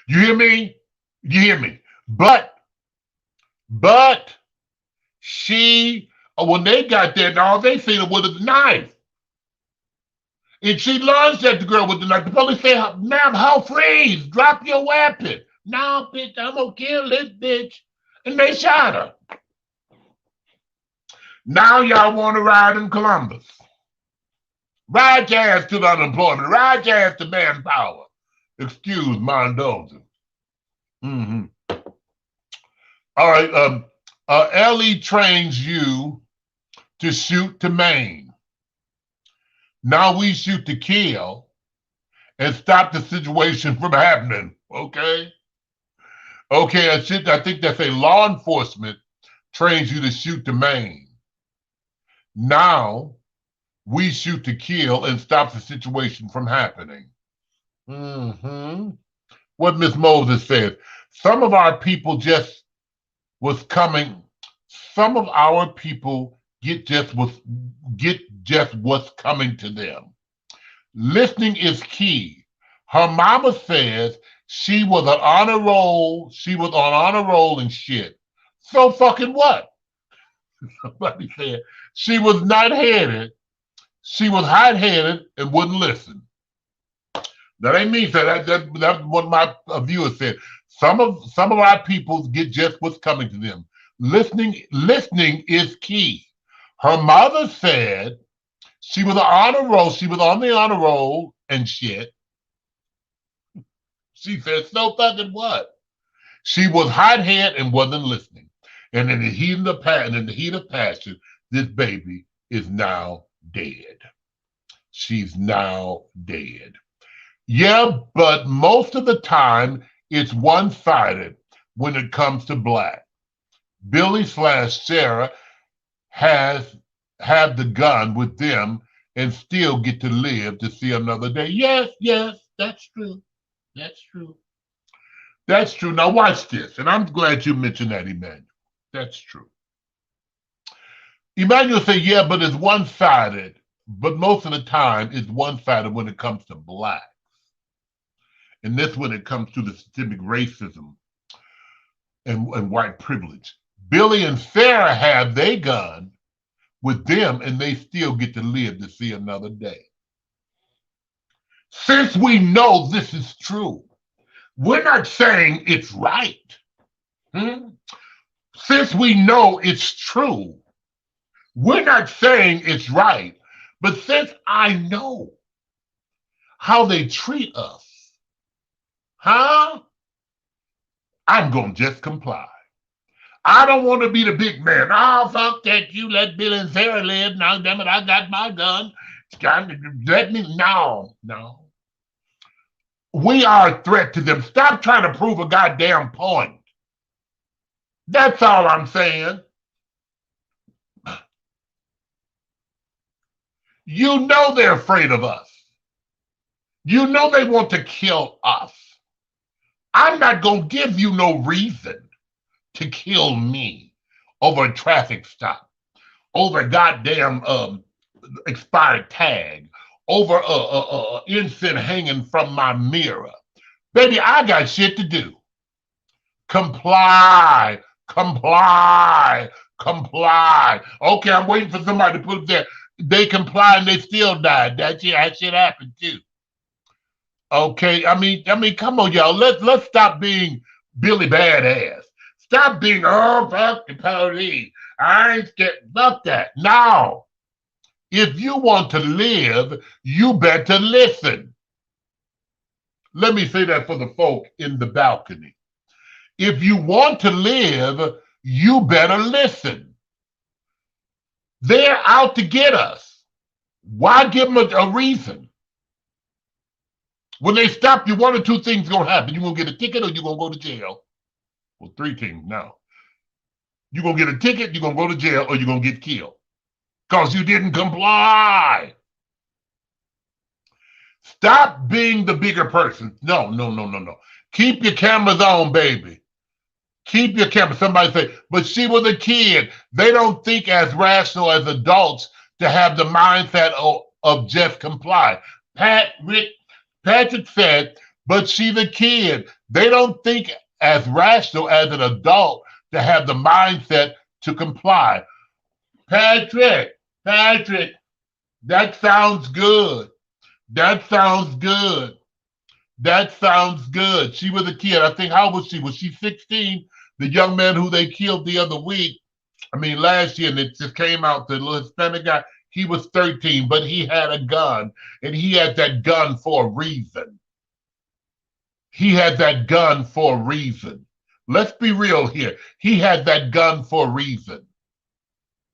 You hear me? But when they got there, all they seen her with a knife. And she lunged at the girl with the knife. The police say, ma'am, how freeze? Drop your weapon. No, bitch, I'm gonna kill this bitch. And they shot her. Now y'all want to ride in Columbus. Ride your ass to the unemployment. Ride your ass to manpower. Excuse my indulgence. All right, Ellie trains you to shoot to maim. Now we shoot to kill and stop the situation from happening, okay? Okay, I think that's a law enforcement trains you to shoot to maim. Now we shoot to kill and stop the situation from happening. what Miss Moses says. Some of our people just was coming. Some of our people get just what's coming to them. Listening is key. Her mama says she was on honor roll. She was on honor roll and shit. So fucking what? Somebody said she was not headed. She was hot-headed and wouldn't listen. That ain't me. That's what my viewers said. Some of our people get just what's coming to them. Listening is key. Her mother said she was on honor roll. She was on the honor roll and shit. She said, so fucking what? She was hot-headed and wasn't listening. And in the heat of passion, this baby is now dead. She's now dead. Yeah, but most of the time it's one-sided when it comes to black. Billy/Sarah have the gun with them and still get to live to see another day. Yes, that's true. That's true. That's true. Now watch this, and I'm glad you mentioned that, Emmanuel. That's true. Emmanuel said, yeah, but it's one-sided. But most of the time, it's one-sided when it comes to blacks. And this when it comes to the systemic racism and white privilege. Billy and Sarah have their gun with them, and they still get to live to see another day. Since we know this is true, we're not saying it's right. Since we know it's true, we're not saying it's right. But since I know how they treat us, I'm going to just comply. I don't want to be the big man. Oh, fuck that. You let Bill and Sarah live. Now, damn it, I got my gun. Let me, no. We are a threat to them. Stop trying to prove a goddamn point. That's all I'm saying. You know they're afraid of us. You know they want to kill us. I'm not going to give you no reason to kill me over a traffic stop, over a goddamn expired tag, over a incense hanging from my mirror. Baby, I got shit to do. Comply. Okay, I'm waiting for somebody to put it there. They comply and they still died. That shit happened too. Okay, I mean, come on, y'all. Let's stop being Billy Badass. Stop being, oh, fuck the police. I ain't scared. Fuck that. No. If you want to live, you better listen. Let me say that for the folk in the balcony. If you want to live, you better listen. They're out to get us. Why give them a reason? When they stop you, one or two things going to happen. You're going to get a ticket or you're going to go to jail. Well, three things now. You're going to get a ticket, you're going to go to jail, or you're going to get killed. Because you didn't comply. Stop being the bigger person. No. Keep your cameras on, baby. Keep your camera. Somebody say, but she was a kid. They don't think as rational as adults to have the mindset of just comply. Patrick said, but she's a kid. They don't think as rational as an adult to have the mindset to comply. Patrick, that sounds good. That sounds good. She was a kid. I think, how old was she? Was she 16? The young man who they killed the other week, last year, and it just came out, the little Hispanic guy, he was 13, but he had a gun, and he had that gun for a reason. Let's be real here. He had that gun for a reason.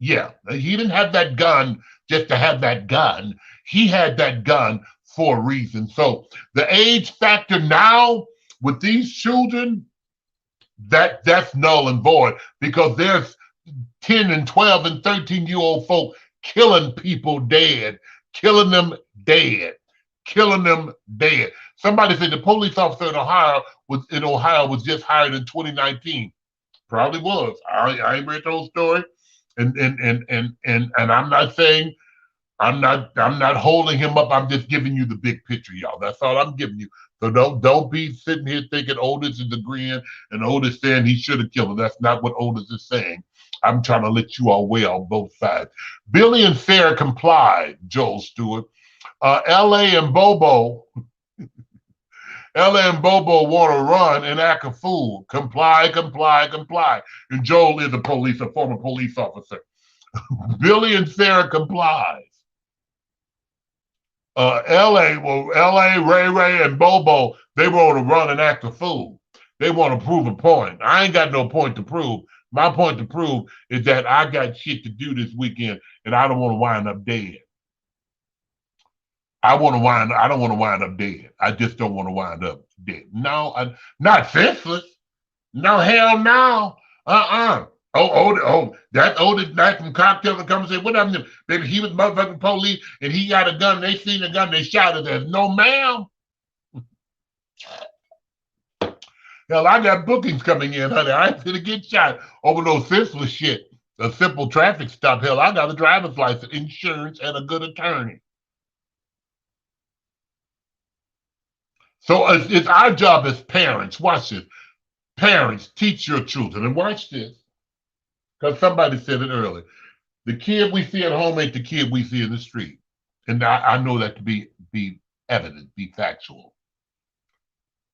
Yeah, he didn't have that gun just to have that gun. He had that gun for a reason. So the age factor now with these children, that's null and void, because there's 10 and 12 and 13-year-old folk killing people dead, killing them dead. Somebody said the police officer in Ohio was just hired in 2019. Probably was. I ain't read those stories, and I'm not saying I'm not holding him up. I'm just giving you the big picture, y'all. That's all I'm giving you. So don't be sitting here thinking Otis is agreeing and Otis saying he should have killed him. That's not what Otis is saying. I'm trying to let you all weigh on both sides. Billy and Sarah complied, Joel Stewart. LA and Bobo want to run and act a fool. Comply, comply, comply. And Joel is a former police officer. Billy and Sarah complies. LA, Ray Ray, and Bobo, they want to run and act a fool. They want to prove a point. I ain't got no point to prove. My point to prove is that I got shit to do this weekend, and I don't want to wind up dead. I don't want to wind up dead. I just don't want to wind up dead. No, not senseless. No, hell no. That Otis Mack from Cocktail and come and say, what happened to him? Baby, he was motherfucking police and he got a gun. They seen the gun, they shot at us. No, ma'am. Hell, I got bookings coming in, honey. I ain't gonna get shot over no senseless shit. A simple traffic stop. Hell, I got a driver's license, insurance, and a good attorney. So it's our job as parents. Watch this. Parents, teach your children. And watch this. Because somebody said it earlier. The kid we see at home ain't the kid we see in the street. And I know that to be evident, be factual.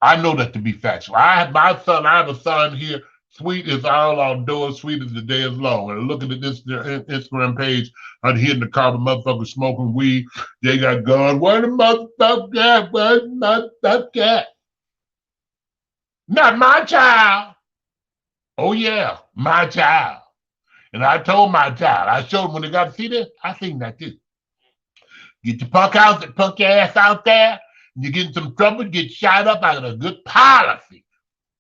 I know that to be factual. I have a son here, sweet as all outdoors, sweet as the day is long. And looking at this Instagram page, I'm here in the car with motherfuckers smoking weed. They got guns. Where the motherfucker at? Where the motherfucker at? Not my child. Oh yeah, my child. And I told my child, I showed him when they got to see this, I seen that too. Get your punk your ass out there, and you get in some trouble, get shot up. I got a good policy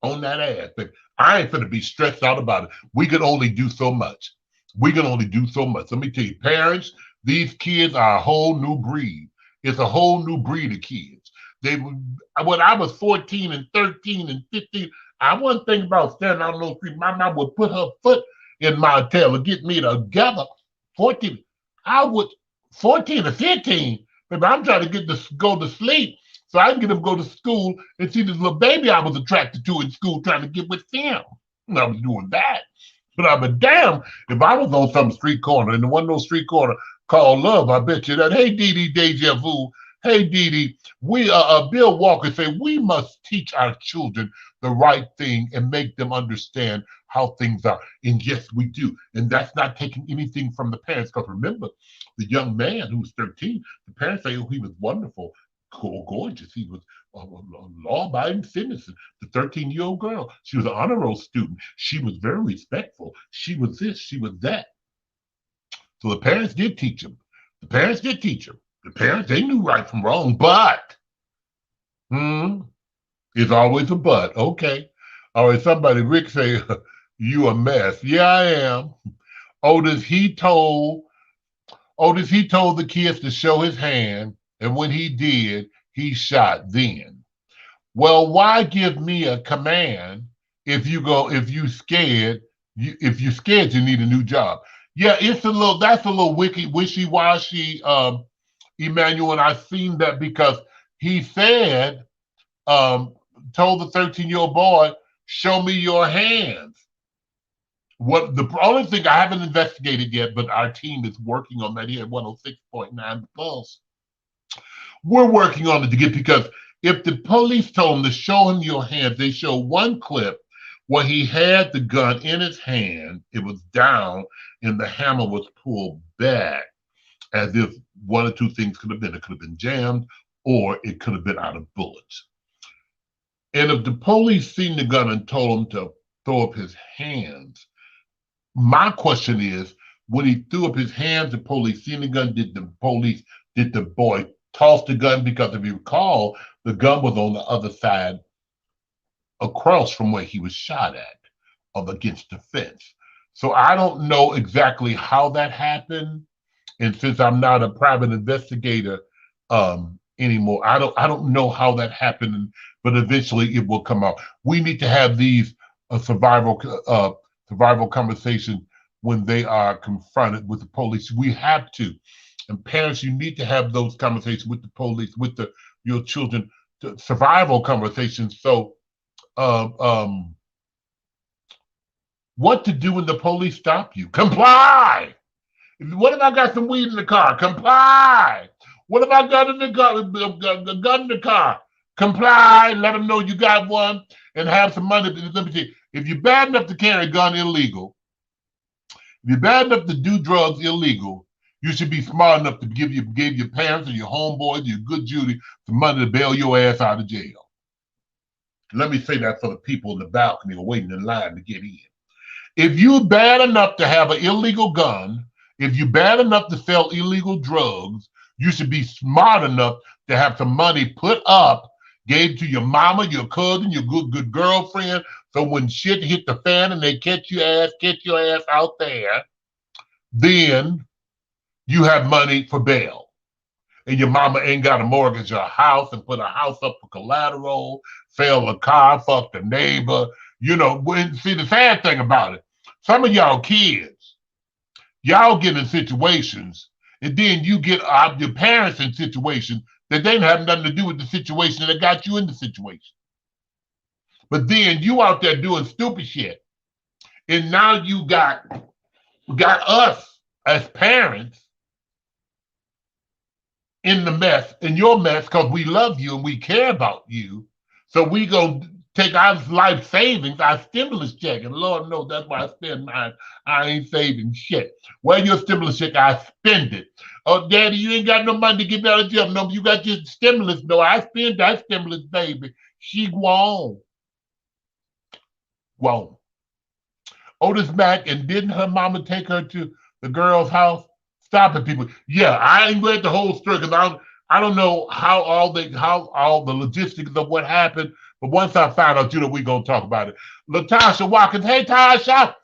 on that ass. But I ain't gonna be stressed out about it. We can only do so much. Let me tell you, parents, these kids are a whole new breed. It's a whole new breed of kids. When I was 14 and 13 and 15, I wasn't thinking about standing out on those streets. My mom would put her foot in my tail to get me together. 14 to 15, baby, I'm trying to go to sleep so I can get them to go to school and see this little baby I was attracted to in school trying to get with them. And I was doing that. But I'm a damn if I was on some street corner and the one of those street corner called love, I bet you that, hey, Dee Dee, deja vu. Hey, Dee Dee, Bill Walker said we must teach our children the right thing and make them understand how things are. And yes, we do. And that's not taking anything from the parents. Because remember, the young man who was 13, the parents say, oh, he was wonderful, gorgeous. He was a law-abiding citizen. The 13-year-old girl, she was an honor roll student. She was very respectful. She was this, she was that. So the parents did teach him. The parents, they knew right from wrong, but it's always a but. Okay. All right, Rick say, you a mess. Yeah, I am. Otis, he told the kids to show his hand, and when he did, he shot then. Well, why give me a command if you scared, you need a new job. Yeah, that's a little wishy-washy, Emmanuel, and I've seen that because he said, told the 13-year-old boy, show me your hands. What the only thing I haven't investigated yet, but our team is working on that here at 106.9 Pulse. We're working on it to get, because if the police told him to show him your hands, they show one clip where he had the gun in his hand, it was down, and the hammer was pulled back, as if one or two things could have been. It could have been jammed, or it could have been out of bullets. And if the police seen the gun and told him to throw up his hands, my question is, when he threw up his hands, the police seen the gun, did the boy toss the gun? Because if you recall, the gun was on the other side across from where he was shot at, against the fence. So I don't know exactly how that happened. And since I'm not a private investigator anymore. I don't know how that happened, but eventually it will come out. We need to have these survival conversations when they are confronted with the police. We have to. And parents, you need to have those conversations with the police, with your children, survival conversations. So, um, um, what to do when the police stop you? Comply. What if I got some weed in the car? Comply. What if I got a gun in the car? Comply. Let them know you got one and have some money. Let me tell you, if you're bad enough to carry a gun illegal, if you're bad enough to do drugs illegal, you should be smart enough to give your parents or your homeboys, your good Judy, some money to bail your ass out of jail. Let me say that for the people in the balcony waiting in line to get in. If you're bad enough to have an illegal gun, if you're bad enough to sell illegal drugs, you should be smart enough to have some money put up, gave to your mama, your cousin, your good girlfriend. So when shit hit the fan and they catch your ass out there, then you have money for bail. And your mama ain't got to mortgage her house and put a house up for collateral, sell a car, fuck the neighbor. You know, see the sad thing about it, some of y'all kids, y'all get in situations and then you get your parents in situations that they have nothing to do with the situation that got you in the situation. But then you out there doing stupid shit. And now you got us as parents in the mess, in your mess, because we love you and we care about you. So we gonna take our life savings, our stimulus check, and Lord knows that's why I spend mine. I ain't saving shit. Where your stimulus check? I spend it. Oh, Daddy, you ain't got no money to get out of jail. No, you got your stimulus. No, I spend that stimulus, baby. She won't. Otis Mack, and didn't her mama take her to the girl's house? Stop it, people. Yeah, I ain't read the whole story because I don't know how all the logistics of what happened. But once I find out, we're gonna talk about it. Latasha Watkins, hey Tasha.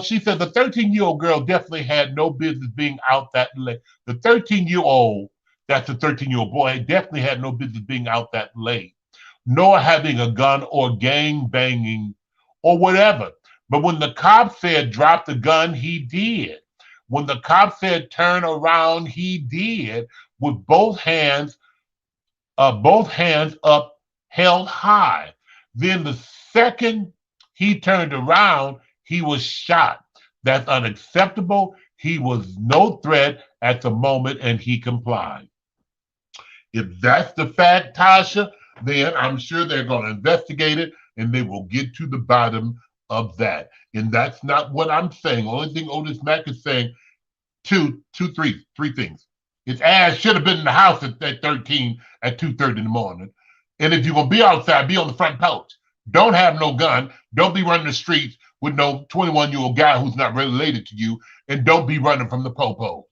She said the 13-year-old girl definitely had no business being out that late. The 13-year-old, that's a 13-year-old boy, definitely had no business being out that late, nor having a gun or gang banging or whatever. But when the cop said drop the gun, he did. When the cop said turn around, he did, with both hands up, held high. Then the second he turned around, he was shot. That's unacceptable. He was no threat at the moment, and he complied. If that's the fact, Tasha, then I'm sure they're going to investigate it, and they will get to the bottom of that. And that's not what I'm saying. Only thing Otis Mack is saying, three things. His ass should have been in the house at 13 at 2:30 in the morning. And if you're going to be outside, be on the front porch. Don't have no gun. Don't be running the streets with no 21-year-old guy who's not related to you. And don't be running from the popos.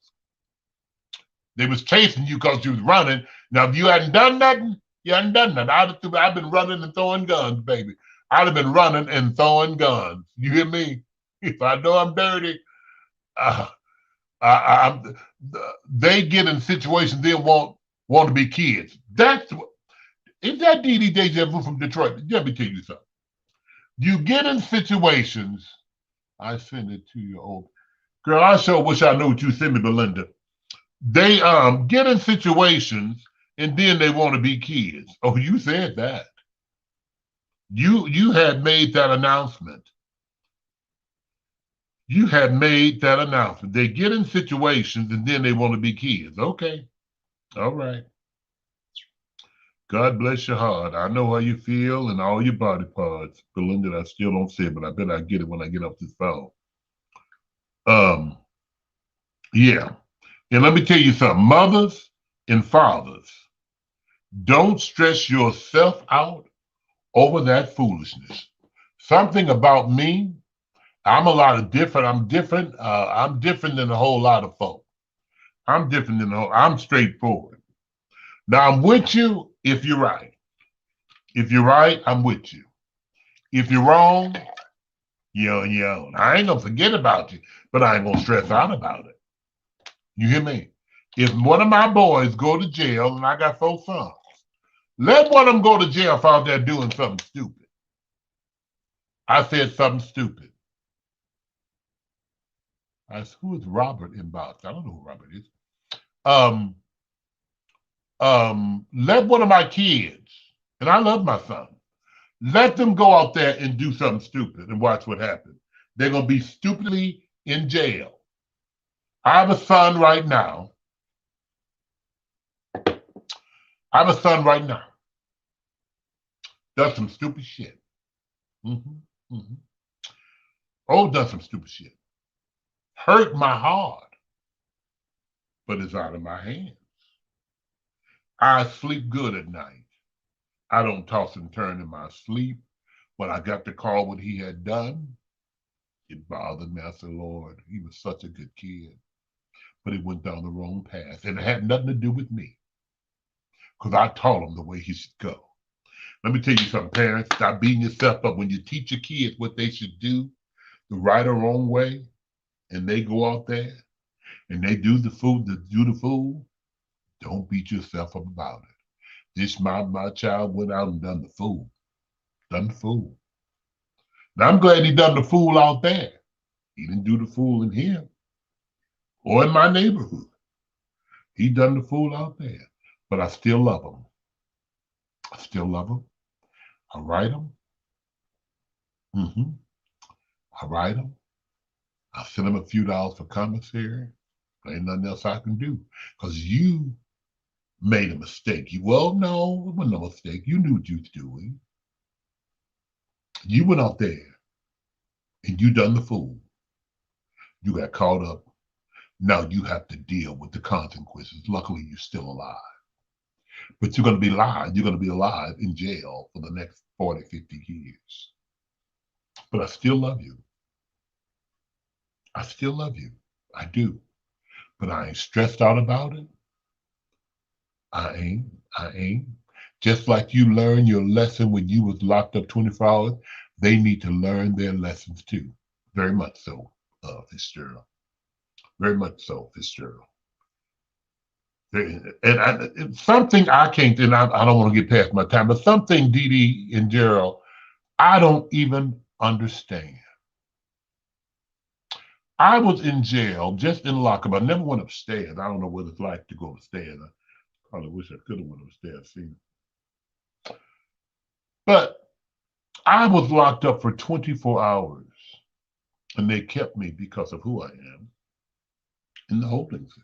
They was chasing you because you was running. Now, if you hadn't done nothing, you hadn't done nothing. I've been running and throwing guns, baby. I'd have been running and throwing guns. You hear me? If I know I'm dirty, they get in situations they want to be kids. Is that Dee Dee Deja Vu from Detroit? Let me tell you something. You get in situations. I send it to you, old girl. I sure wish I knew what you sent me, Belinda. They get in situations and then they want to be kids. Oh, you said that. You had made that announcement. You had made that announcement. They get in situations and then they want to be kids. Okay. All right. God bless your heart. I know how you feel and all your body parts. Belinda, I still don't say it, but I bet I get it when I get off this phone. Yeah. And let me tell you something. Mothers and fathers, don't stress yourself out over that foolishness. Something about me, I'm I'm different. I'm different than a whole lot of folk. I'm straightforward. Now I'm with you if you're right. If you're right, I'm with you. If you're wrong, you're on your own. I ain't gonna forget about you, but I ain't gonna stress out about it. You hear me? If one of my boys go to jail, and I got 4 sons, let one of them go to jail for out there doing something stupid. I said something stupid. I said, who is Robert in box? I don't know who Robert is. Um, let one of my kids, and I love my son, let them go out there and do something stupid and watch what happens. They're going to be stupidly in jail. I have a son right now. Does some stupid shit. Mm-hmm, mm-hmm. Oh, does some stupid shit. Hurt my heart, but it's out of my hands. I sleep good at night. I don't toss and turn in my sleep. When I got the call what he had done, it bothered me. I said, Lord, he was such a good kid, but he went down the wrong path. And it had nothing to do with me, because I taught him the way he should go. Let me tell you something, parents, stop beating yourself up. When you teach your kids what they should do, the right or wrong way, and they go out there and they do the fool, don't beat yourself up about it. This my child went out and done the fool. Now I'm glad he done the fool out there. He didn't do the fool in here or in my neighborhood. He done the fool out there. But I still love him. I write him. I write him. I send him a few dollars for commissary. There ain't nothing else I can do. Because you made a mistake. No, it wasn't no mistake. You knew what you was doing. You went out there and you done the fool. You got caught up. Now you have to deal with the consequences. Luckily, you're still alive. But you're going to be alive. You're going to be alive in jail for the next 40, 50 years. But I still love you. I still love you. I do. But I ain't stressed out about it. I ain't. Just like you learned your lesson when you was locked up 24 hours, they need to learn their lessons too. Very much so, Fitzgerald. Very much so, Fitzgerald. And something I can't, and I don't want to get past my time, but something, Dee Dee and Gerald, I don't even understand. I was in jail, just in lockup. I never went upstairs. I don't know what it's like to go upstairs. I probably wish I could have went upstairs, seen it. But I was locked up for 24 hours, and they kept me because of who I am in the holding cell.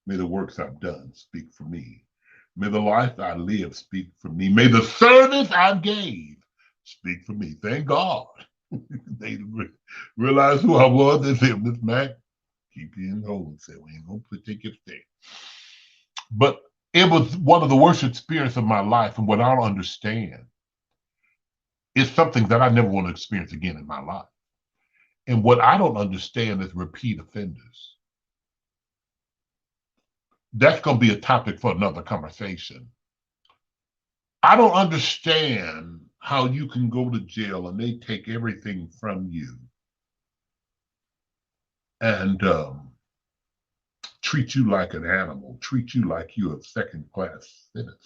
May the works I've done speak for me. May the life I live speak for me. May the service I gave speak for me. Thank God. They realized who I was. They said, Miss Mack, keep you in the holding cell. We ain't going to take you upstairs. But it was one of the worst experiences of my life. And what I don't understand is something that I never want to experience again in my life. And what I don't understand is repeat offenders. That's going to be a topic for another conversation. I don't understand how you can go to jail and they take everything from you and treat you like an animal, treat you like you're a second-class citizen.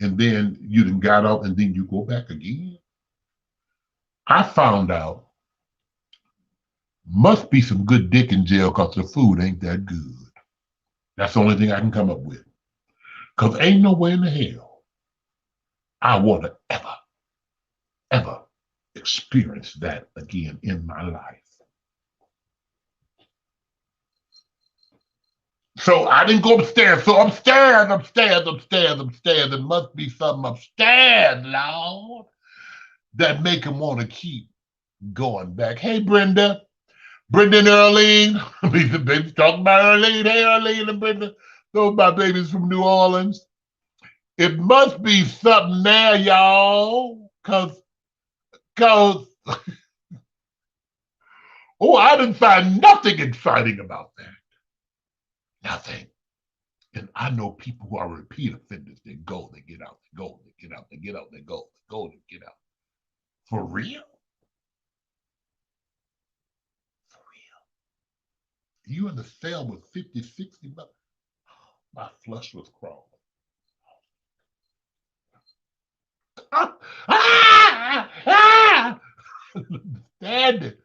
And then you done got out and then you go back again. I found out must be some good dick in jail because the food ain't that good. That's the only thing I can come up with. Because ain't no way in the hell I want to ever experience that again in my life. So I didn't go upstairs. So upstairs. There must be something upstairs, Lord, that make him want to keep going back. Hey, Brenda and Earlene. The baby's talking about Earlene. Hey, Earlene and Brenda. Those are my babies from New Orleans. It must be something there, y'all. Cause oh, I didn't find nothing exciting about that. Nothing. And I know people who are repeat offenders. They go, they get out, they go, they get out, they get out, they go, they go, they get out. For real? For real. You in the cell with 50, 60 bucks. My flush was crawling. Ah, ah, ah. Stand it.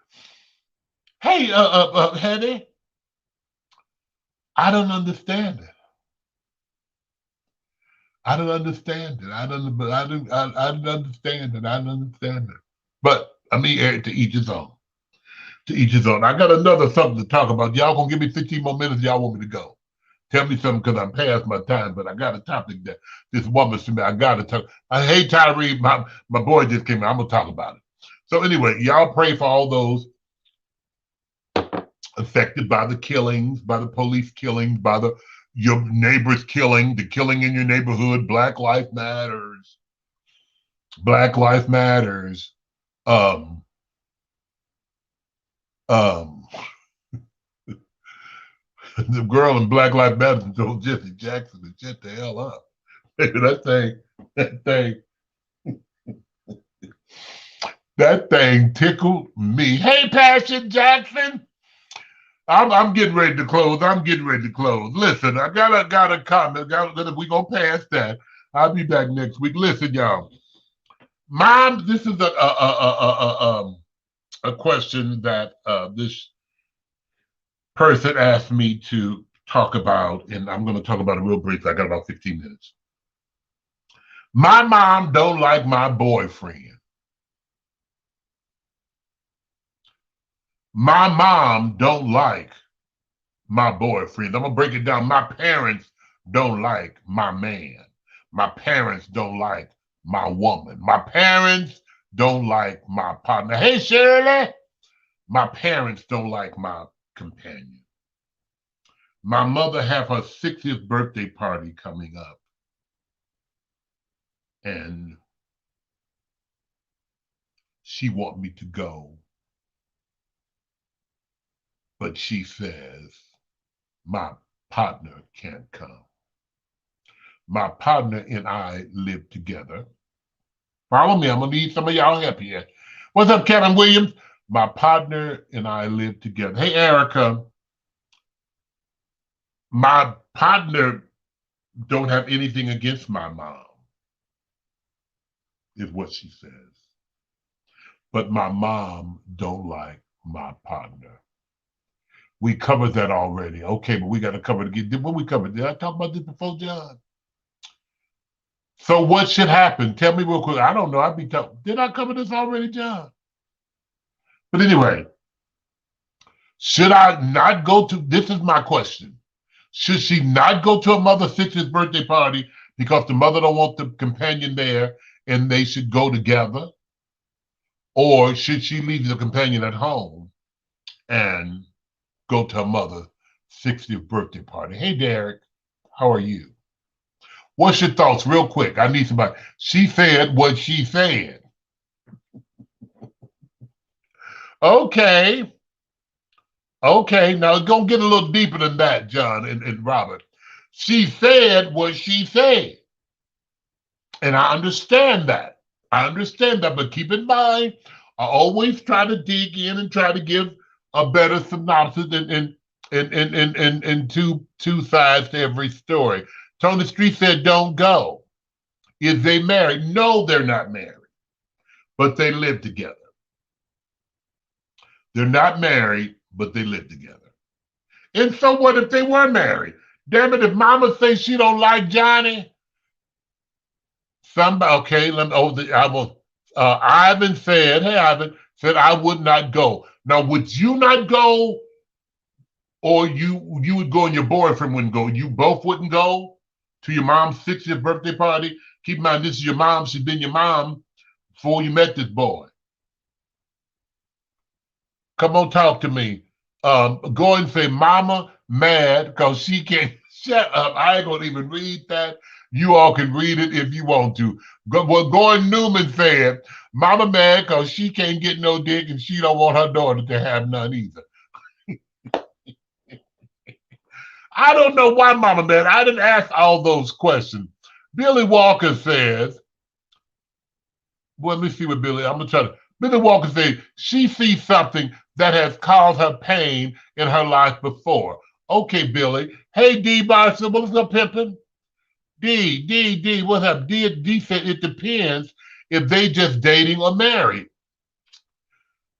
Hey, Hetty, I don't understand it. I don't understand it. I don't understand it. I don't understand it. But I mean, to each his own. To each his own. I got another something to talk about. Y'all gonna give me 15 more minutes? Y'all want me to go? Tell me something because I'm past my time, but I got a topic that this woman's to me. I got to talk. Hey, Tyree, my boy just came in. I'm gonna talk about it. So anyway, y'all pray for all those affected by the killings, by the police killings, by your neighbor's killing, the killing in your neighborhood. Black Lives Matters. Black Lives Matters. Um, the girl in Black Lives Matter told Jesse Jackson to shut the hell up. That thing tickled me. Hey, Passion Jackson. I'm getting ready to close. Listen, I got a comment. We gonna pass that. I'll be back next week. Listen, y'all. Mom, this is a question that this person asked me to talk about, and I'm going to talk about it real brief. I got about 15 minutes. My mom don't like my boyfriend. My mom don't like my boyfriend. I'm going to break it down. My parents don't like my man. My parents don't like my woman. My parents don't like my partner. Hey, Shirley. My parents don't like my companion. My mother have her 60th birthday party coming up. And she want me to go. But she says my partner can't come. My partner and I live together. Follow me. I'm going to need some of y'all help here. What's up, Kevin Williams? My partner and I live together. Hey, Erica. My partner don't have anything against my mom, is what she says. But my mom don't like my partner. We covered that already. Okay, but we got to cover it again. What we covered? Did I talk about this before, John? So what should happen? Tell me real quick. I don't know. Did I cover this already, John? But anyway, should I not go to, this is my question. Should she not go to her mother's 60th birthday party because the mother don't want the companion there and they should go together? Or should she leave the companion at home and go to her mother's 60th birthday party? Hey, Derek, how are you? What's your thoughts real quick? I need somebody. She said what she said. Okay. Okay, now it's going to get a little deeper than that, John and Robert. She said what she said. And I understand that. But keep in mind, I always try to dig in and try to give a better synopsis and two sides to every story. Tony Street said, don't go. Is they married? No, they're not married. But they live together. They're not married, but they live together. And so what if they were married? Damn it, if mama says she don't like Johnny, somebody, okay, Ivan said, hey, Ivan, said I would not go. Now, would you not go? Or you would go and your boyfriend wouldn't go? You both wouldn't go to your mom's 60th birthday party? Keep in mind, this is your mom. She's been your mom before you met this boy. Come on, talk to me. Go and say, mama mad because she can't. Shut up. I ain't going to even read that. You all can read it if you want to. What Gordon Newman said, mama mad because she can't get no dick and she don't want her daughter to have none either. I don't know why mama mad. I didn't ask all those questions. Billy Walker says, well, let me see what Billy, I'm going to try to. Billy Walker says, she sees something that has caused her pain in her life before. Okay, Billy. Hey, D. Barson, what's up, pimpin'? D, what's up? D said it depends if they just dating or married.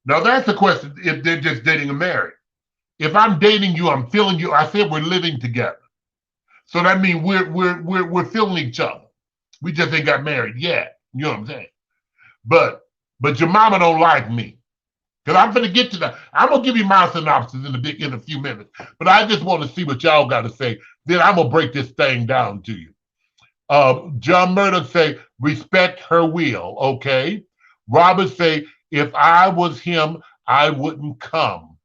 Now that's the question, if they're just dating or married. If I'm dating you, I'm feeling you. I said we're living together. So that means we're feeling each other. We just ain't got married yet. You know what I'm saying? But your mama don't like me. Because I'm gonna get to that. I'm gonna give you my synopsis in a few minutes. But I just want to see what y'all got to say. Then I'm gonna break this thing down to you. John Murdoch say, respect her will, okay? Robert say, if I was him, I wouldn't come.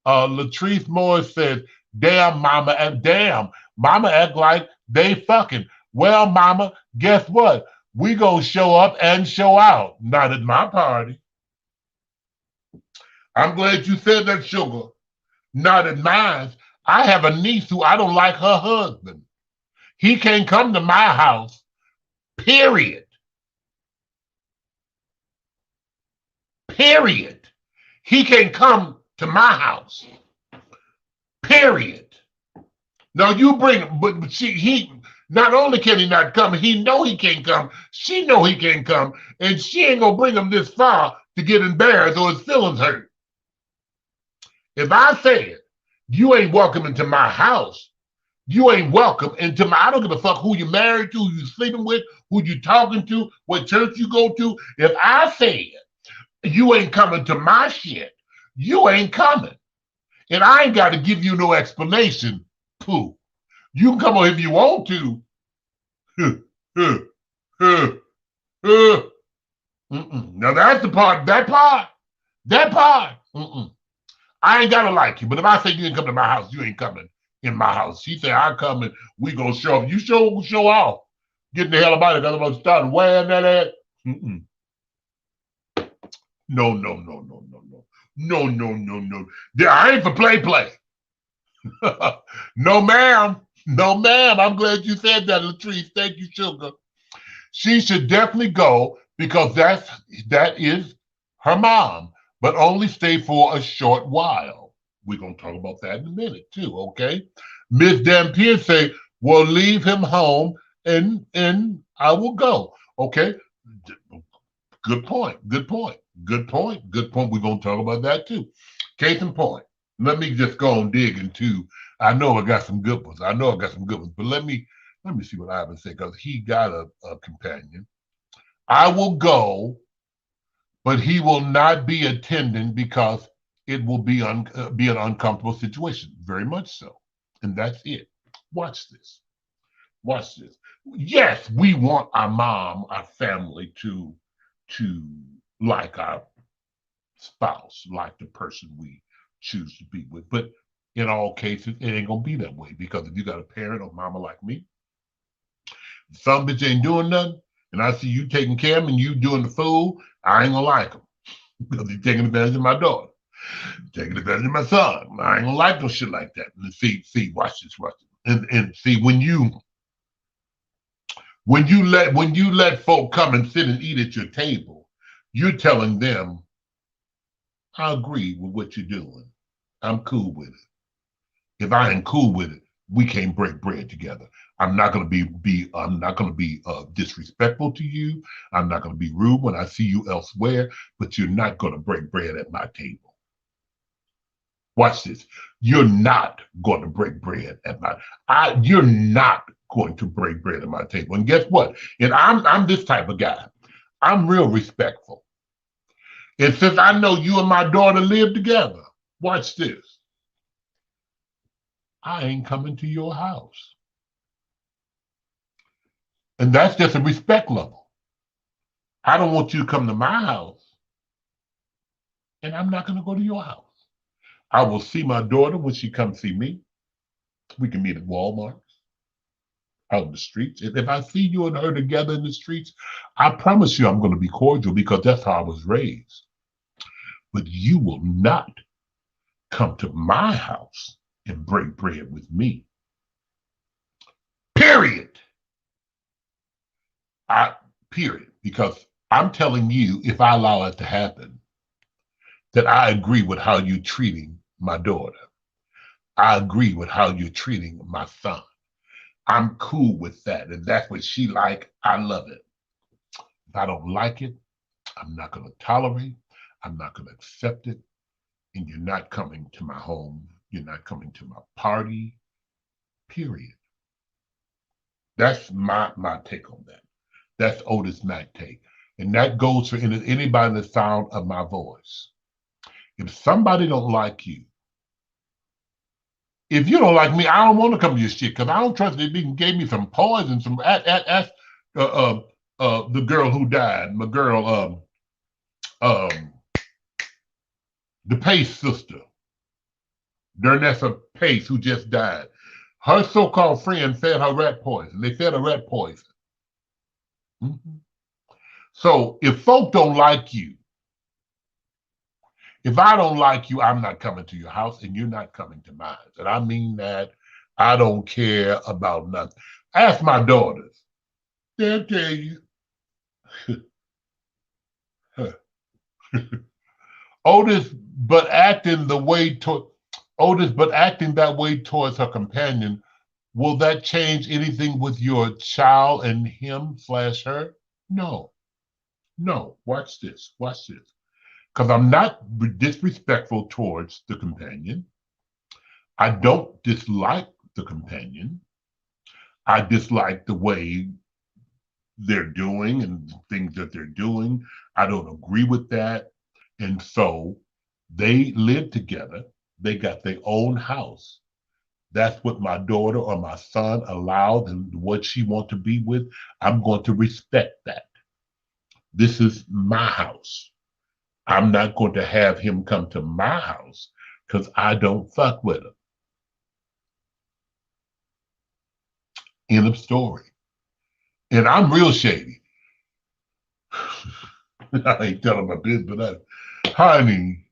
Latrice Morris says, damn, mama act like they fucking. Well, mama, guess what? We gonna show up and show out. Not at my party. I'm glad you said that, sugar. Not at mine. I have a niece who I don't like her husband. He can't come to my house. Period. Period. He can't come to my house. Period. Now you bring him, but he not only can he not come, he know he can't come. She know he can't come, and she ain't gonna bring him this far to get embarrassed or his feelings hurt. If I said you ain't welcome into my house, you ain't welcome into my. I don't give a fuck who you married to, who you sleeping with, who you talking to, what church you go to. If I said you ain't coming to my shit, you ain't coming, and I ain't got to give you no explanation. Pooh. You can come on if you want to. Now that's the part. That part. I ain't gotta like you, but if I say you ain't come to my house, you ain't coming in my house. She said I come and we gonna show up. You show off. Getting the hell about it. Because I'm gonna start wearing that at. No. I ain't for play. No, ma'am. I'm glad you said that, Latrice. Thank you, sugar. She should definitely go because that is her mom, but only stay for a short while. We're gonna talk about that in a minute too, okay? Miss Dampier say, "Well, leave him home and I will go." Okay. Good point. We're gonna talk about that too. Case in point. Let me just go and dig into. I know I got some good ones. But let me see what Ivan said because he got a companion. I will go, but he will not be attending because it will be an uncomfortable situation. Very much so, and that's it. Watch this. Yes, we want our mom, our family to like our spouse, like the person we choose to be with. But in all cases, it ain't gonna be that way because if you got a parent or mama like me, some bitch ain't doing nothing, and I see you taking care of him and you doing the fool, I ain't gonna like him because he's taking advantage of my daughter, taking advantage of my son. I ain't gonna like no shit like that. And see, watch this. And see when you let folk come and sit and eat at your table, you're telling them, I agree with what you're doing. I'm cool with it. If I ain't cool with it, we can't break bread together. I'm not gonna be disrespectful to you. I'm not gonna be rude when I see you elsewhere, but you're not gonna break bread at my table. Watch this. You're not going to break bread at you're not going to break bread at my table. And guess what? And I'm this type of guy. I'm real respectful. And since I know you and my daughter live together, watch this. I ain't coming to your house. And that's just a respect level. I don't want you to come to my house, and I'm not going to go to your house. I will see my daughter when she comes see me. We can meet at Walmart, out in the streets. If I see you and her together in the streets, I promise you I'm going to be cordial because that's how I was raised. But you will not come to my house and break bread with me. Period. Period. Because I'm telling you, if I allow it to happen, that I agree with how you're treating my daughter. I agree with how you're treating my son. I'm cool with that. And that's what she like. I love it. If I don't like it, I'm not going to tolerate. I'm not going to accept it. And you're not coming to my home. You're not coming to my party, period. That's my take on that. That's Otis Mack take. And that goes for anybody in the sound of my voice. If somebody don't like you, if you don't like me, I don't want to come to your shit because I don't trust it. He gave me some poison. Ask the girl who died, my girl, the Pace sister, Dernessa Pace, who just died. Her so-called friend fed her rat poison. They fed her rat poison. Mm-hmm. So if folk don't like you, if I don't like you, I'm not coming to your house and you're not coming to mine. And I mean that. I don't care about nothing. Ask my daughters. They'll tell you. Otis, but acting that way towards her companion, will that change anything with your child and him/her? No. No. Watch this. Watch this. Because I'm not disrespectful towards the companion. I don't dislike the companion. I dislike the way they're doing and things that they're doing. I don't agree with that. And so they live together. They got their own house. That's what my daughter or my son allowed and what she wants to be with. I'm going to respect that. This is my house. I'm not going to have him come to my house because I don't fuck with him. End of story. And I'm real shady. I ain't telling my business, but honey.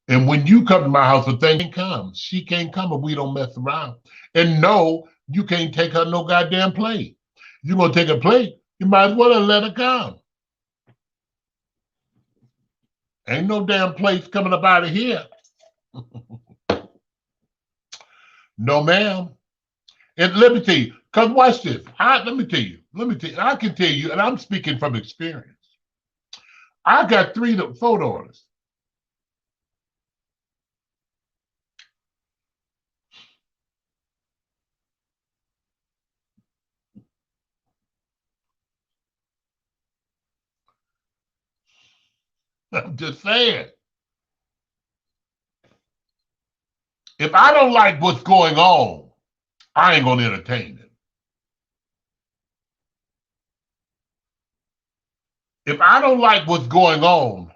And when you come to my house, the thing comes. She can't come if we don't mess around. And no, you can't take her no goddamn plate. If you're going to take a plate, you might as well let her come. Ain't no damn plates coming up out of here. No, ma'am. And let me tell you, because watch this. Let me tell you, I can tell you, and I'm speaking from experience. I got 3 to 4 daughters. I'm just saying. If I don't like what's going on, I ain't going to entertain it. If I don't like what's going on,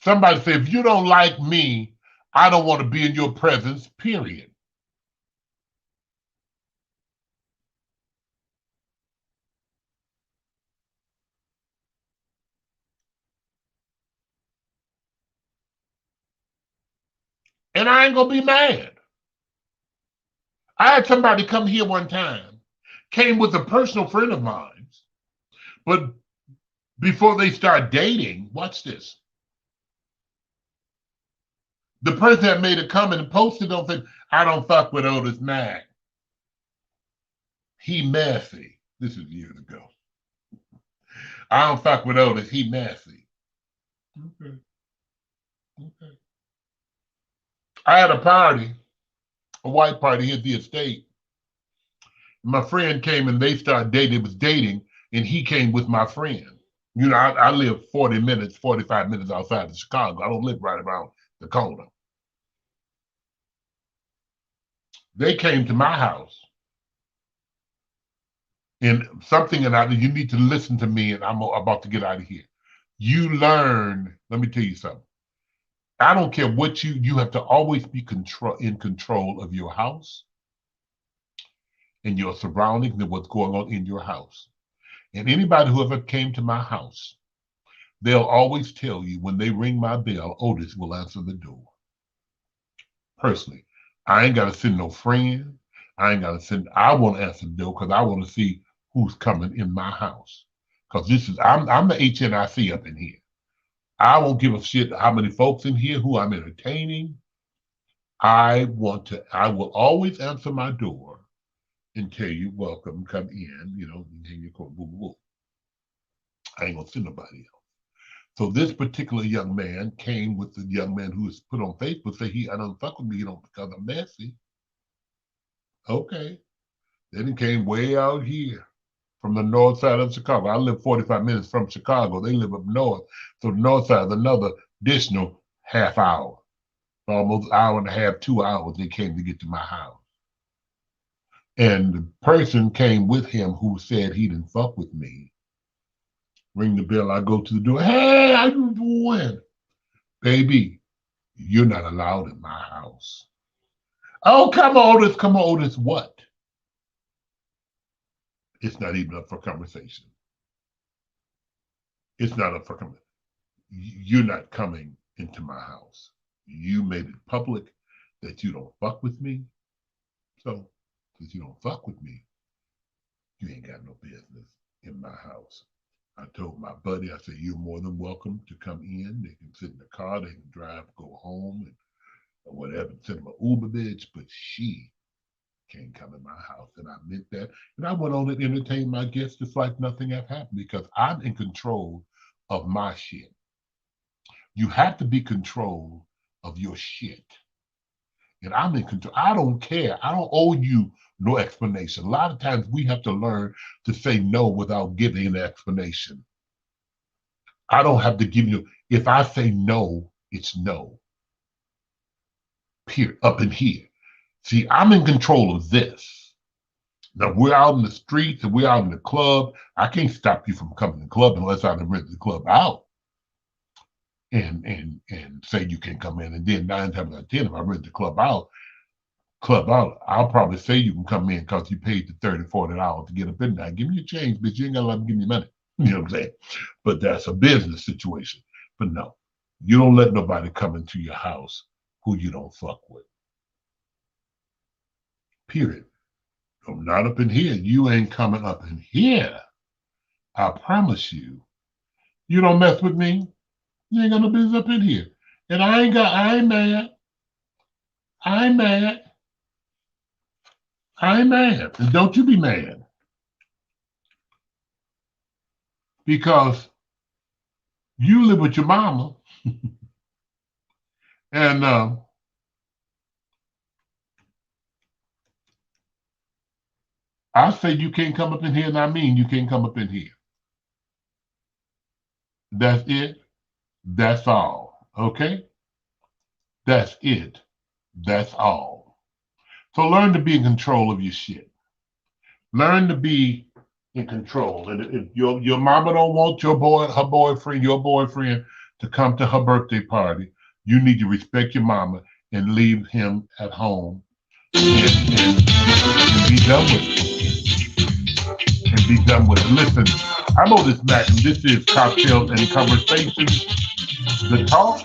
somebody say, if you don't like me, I don't want to be in your presence, period. And I ain't going to be mad. I had somebody come here one time, came with a personal friend of mine, but before they start dating, watch this. The person that made a comment and posted on Facebook, I don't fuck with Otis Mack. He messy. This is years ago. I don't fuck with Otis. He messy. Okay. Okay. I had a party, a white party here at the estate. My friend came and they started dating. It was dating, and he came with my friend. You know, I live 40 minutes, 45 minutes outside of Chicago. I don't live right around the corner. They came to my house. And something, and you need to listen to me, and I'm about to get out of here. You learn, let me tell you something. I don't care what you have to always be in control of your house and your surroundings and what's going on in your house. And anybody who ever came to my house, they'll always tell you when they ring my bell, Otis will answer the door. Personally, I ain't got to send no friend. I want to answer the door because I want to see who's coming in my house. Because I'm the HNIC up in here. I won't give a shit how many folks in here who I'm entertaining. I will always answer my door and tell you, welcome, come in, and you go, boo, boo, boo. I ain't gonna send nobody else. So this particular young man came with the young man who was put on Facebook, say I don't fuck with me, because I'm messy. Okay. Then he came way out here from the north side of Chicago. I live 45 minutes from Chicago. They live up north. So the north side is another additional half hour. Almost hour and a half, 2 hours they came to get to my house. And the person came with him who said he didn't fuck with me. Ring the bell, I go to the door. Hey, how you doing? Baby, you're not allowed in my house. Oh, come on, Otis, what? It's not even up for conversation. It's not up for conversation. You're not coming into my house. You made it public that you don't fuck with me. So, since you don't fuck with me, you ain't got no business in my house. I told my buddy, I said, you're more than welcome to come in. They can sit in the car, they can drive, go home, or whatever, send them an Uber bitch, but she can't come in my house. And I meant that. And I went on and entertained my guests just like nothing had happened because I'm in control of my shit. You have to be control of your shit. And I'm in control. I don't care. I don't owe you no explanation. A lot of times we have to learn to say no without giving an explanation. I don't have to give you, if I say no, it's no. Period. Up in here. See, I'm in control of this. Now we're out in the streets and we're out in the club. I can't stop you from coming to the club unless I rent the club out. And say you can come in. And then 9 times out of 10, if I rent the club out, I'll probably say you can come in because you paid the $30, $40 to get up in there. Give me your change, bitch. You ain't gotta let me give me money. You know what I'm saying? But that's a business situation. But no, you don't let nobody come into your house who you don't fuck with. Period. I'm not up in here. You ain't coming up in here. I promise you. You don't mess with me, you ain't got no business up in here. And I ain't mad. I ain't mad. I ain't mad. And don't you be mad. Because you live with your mama. And I say you can't come up in here, and I mean you can't come up in here. That's it. That's all. Okay? That's it. That's all. So learn to be in control of your shit. Learn to be in control. And if your mama don't want your boyfriend to come to her birthday party, you need to respect your mama and leave him at home and be done with it. And be done with it. Listen, I'm Otis Mack, and this is Cocktails and Conversations, the talk.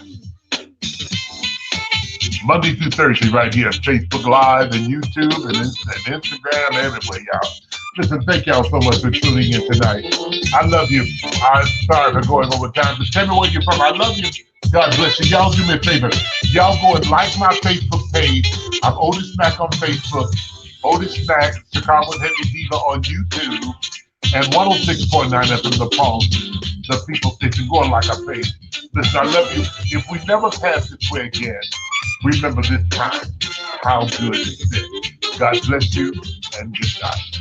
Monday through Thursday right here, Facebook Live and YouTube and Instagram, everywhere, y'all. Listen, thank y'all so much for tuning in tonight. I love you. I'm sorry for going over time. Just tell me where you're from. I love you. God bless you. Y'all do me a favor. Y'all go and like my Facebook page. I'm Otis Mack on Facebook. Otis Mack, Chicago Heavy Diva on YouTube. And 106.9 FM The Pulse, the people station. Go and like our page. Listen, I love you. If we never pass this way again, remember this time, how good is it? God bless you and good night.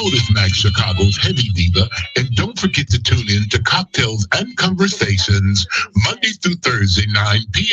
Otis Mack, Chicago's heavy diva, and don't forget to tune in to Cocktails and Conversations Monday through Thursday, 9 p.m.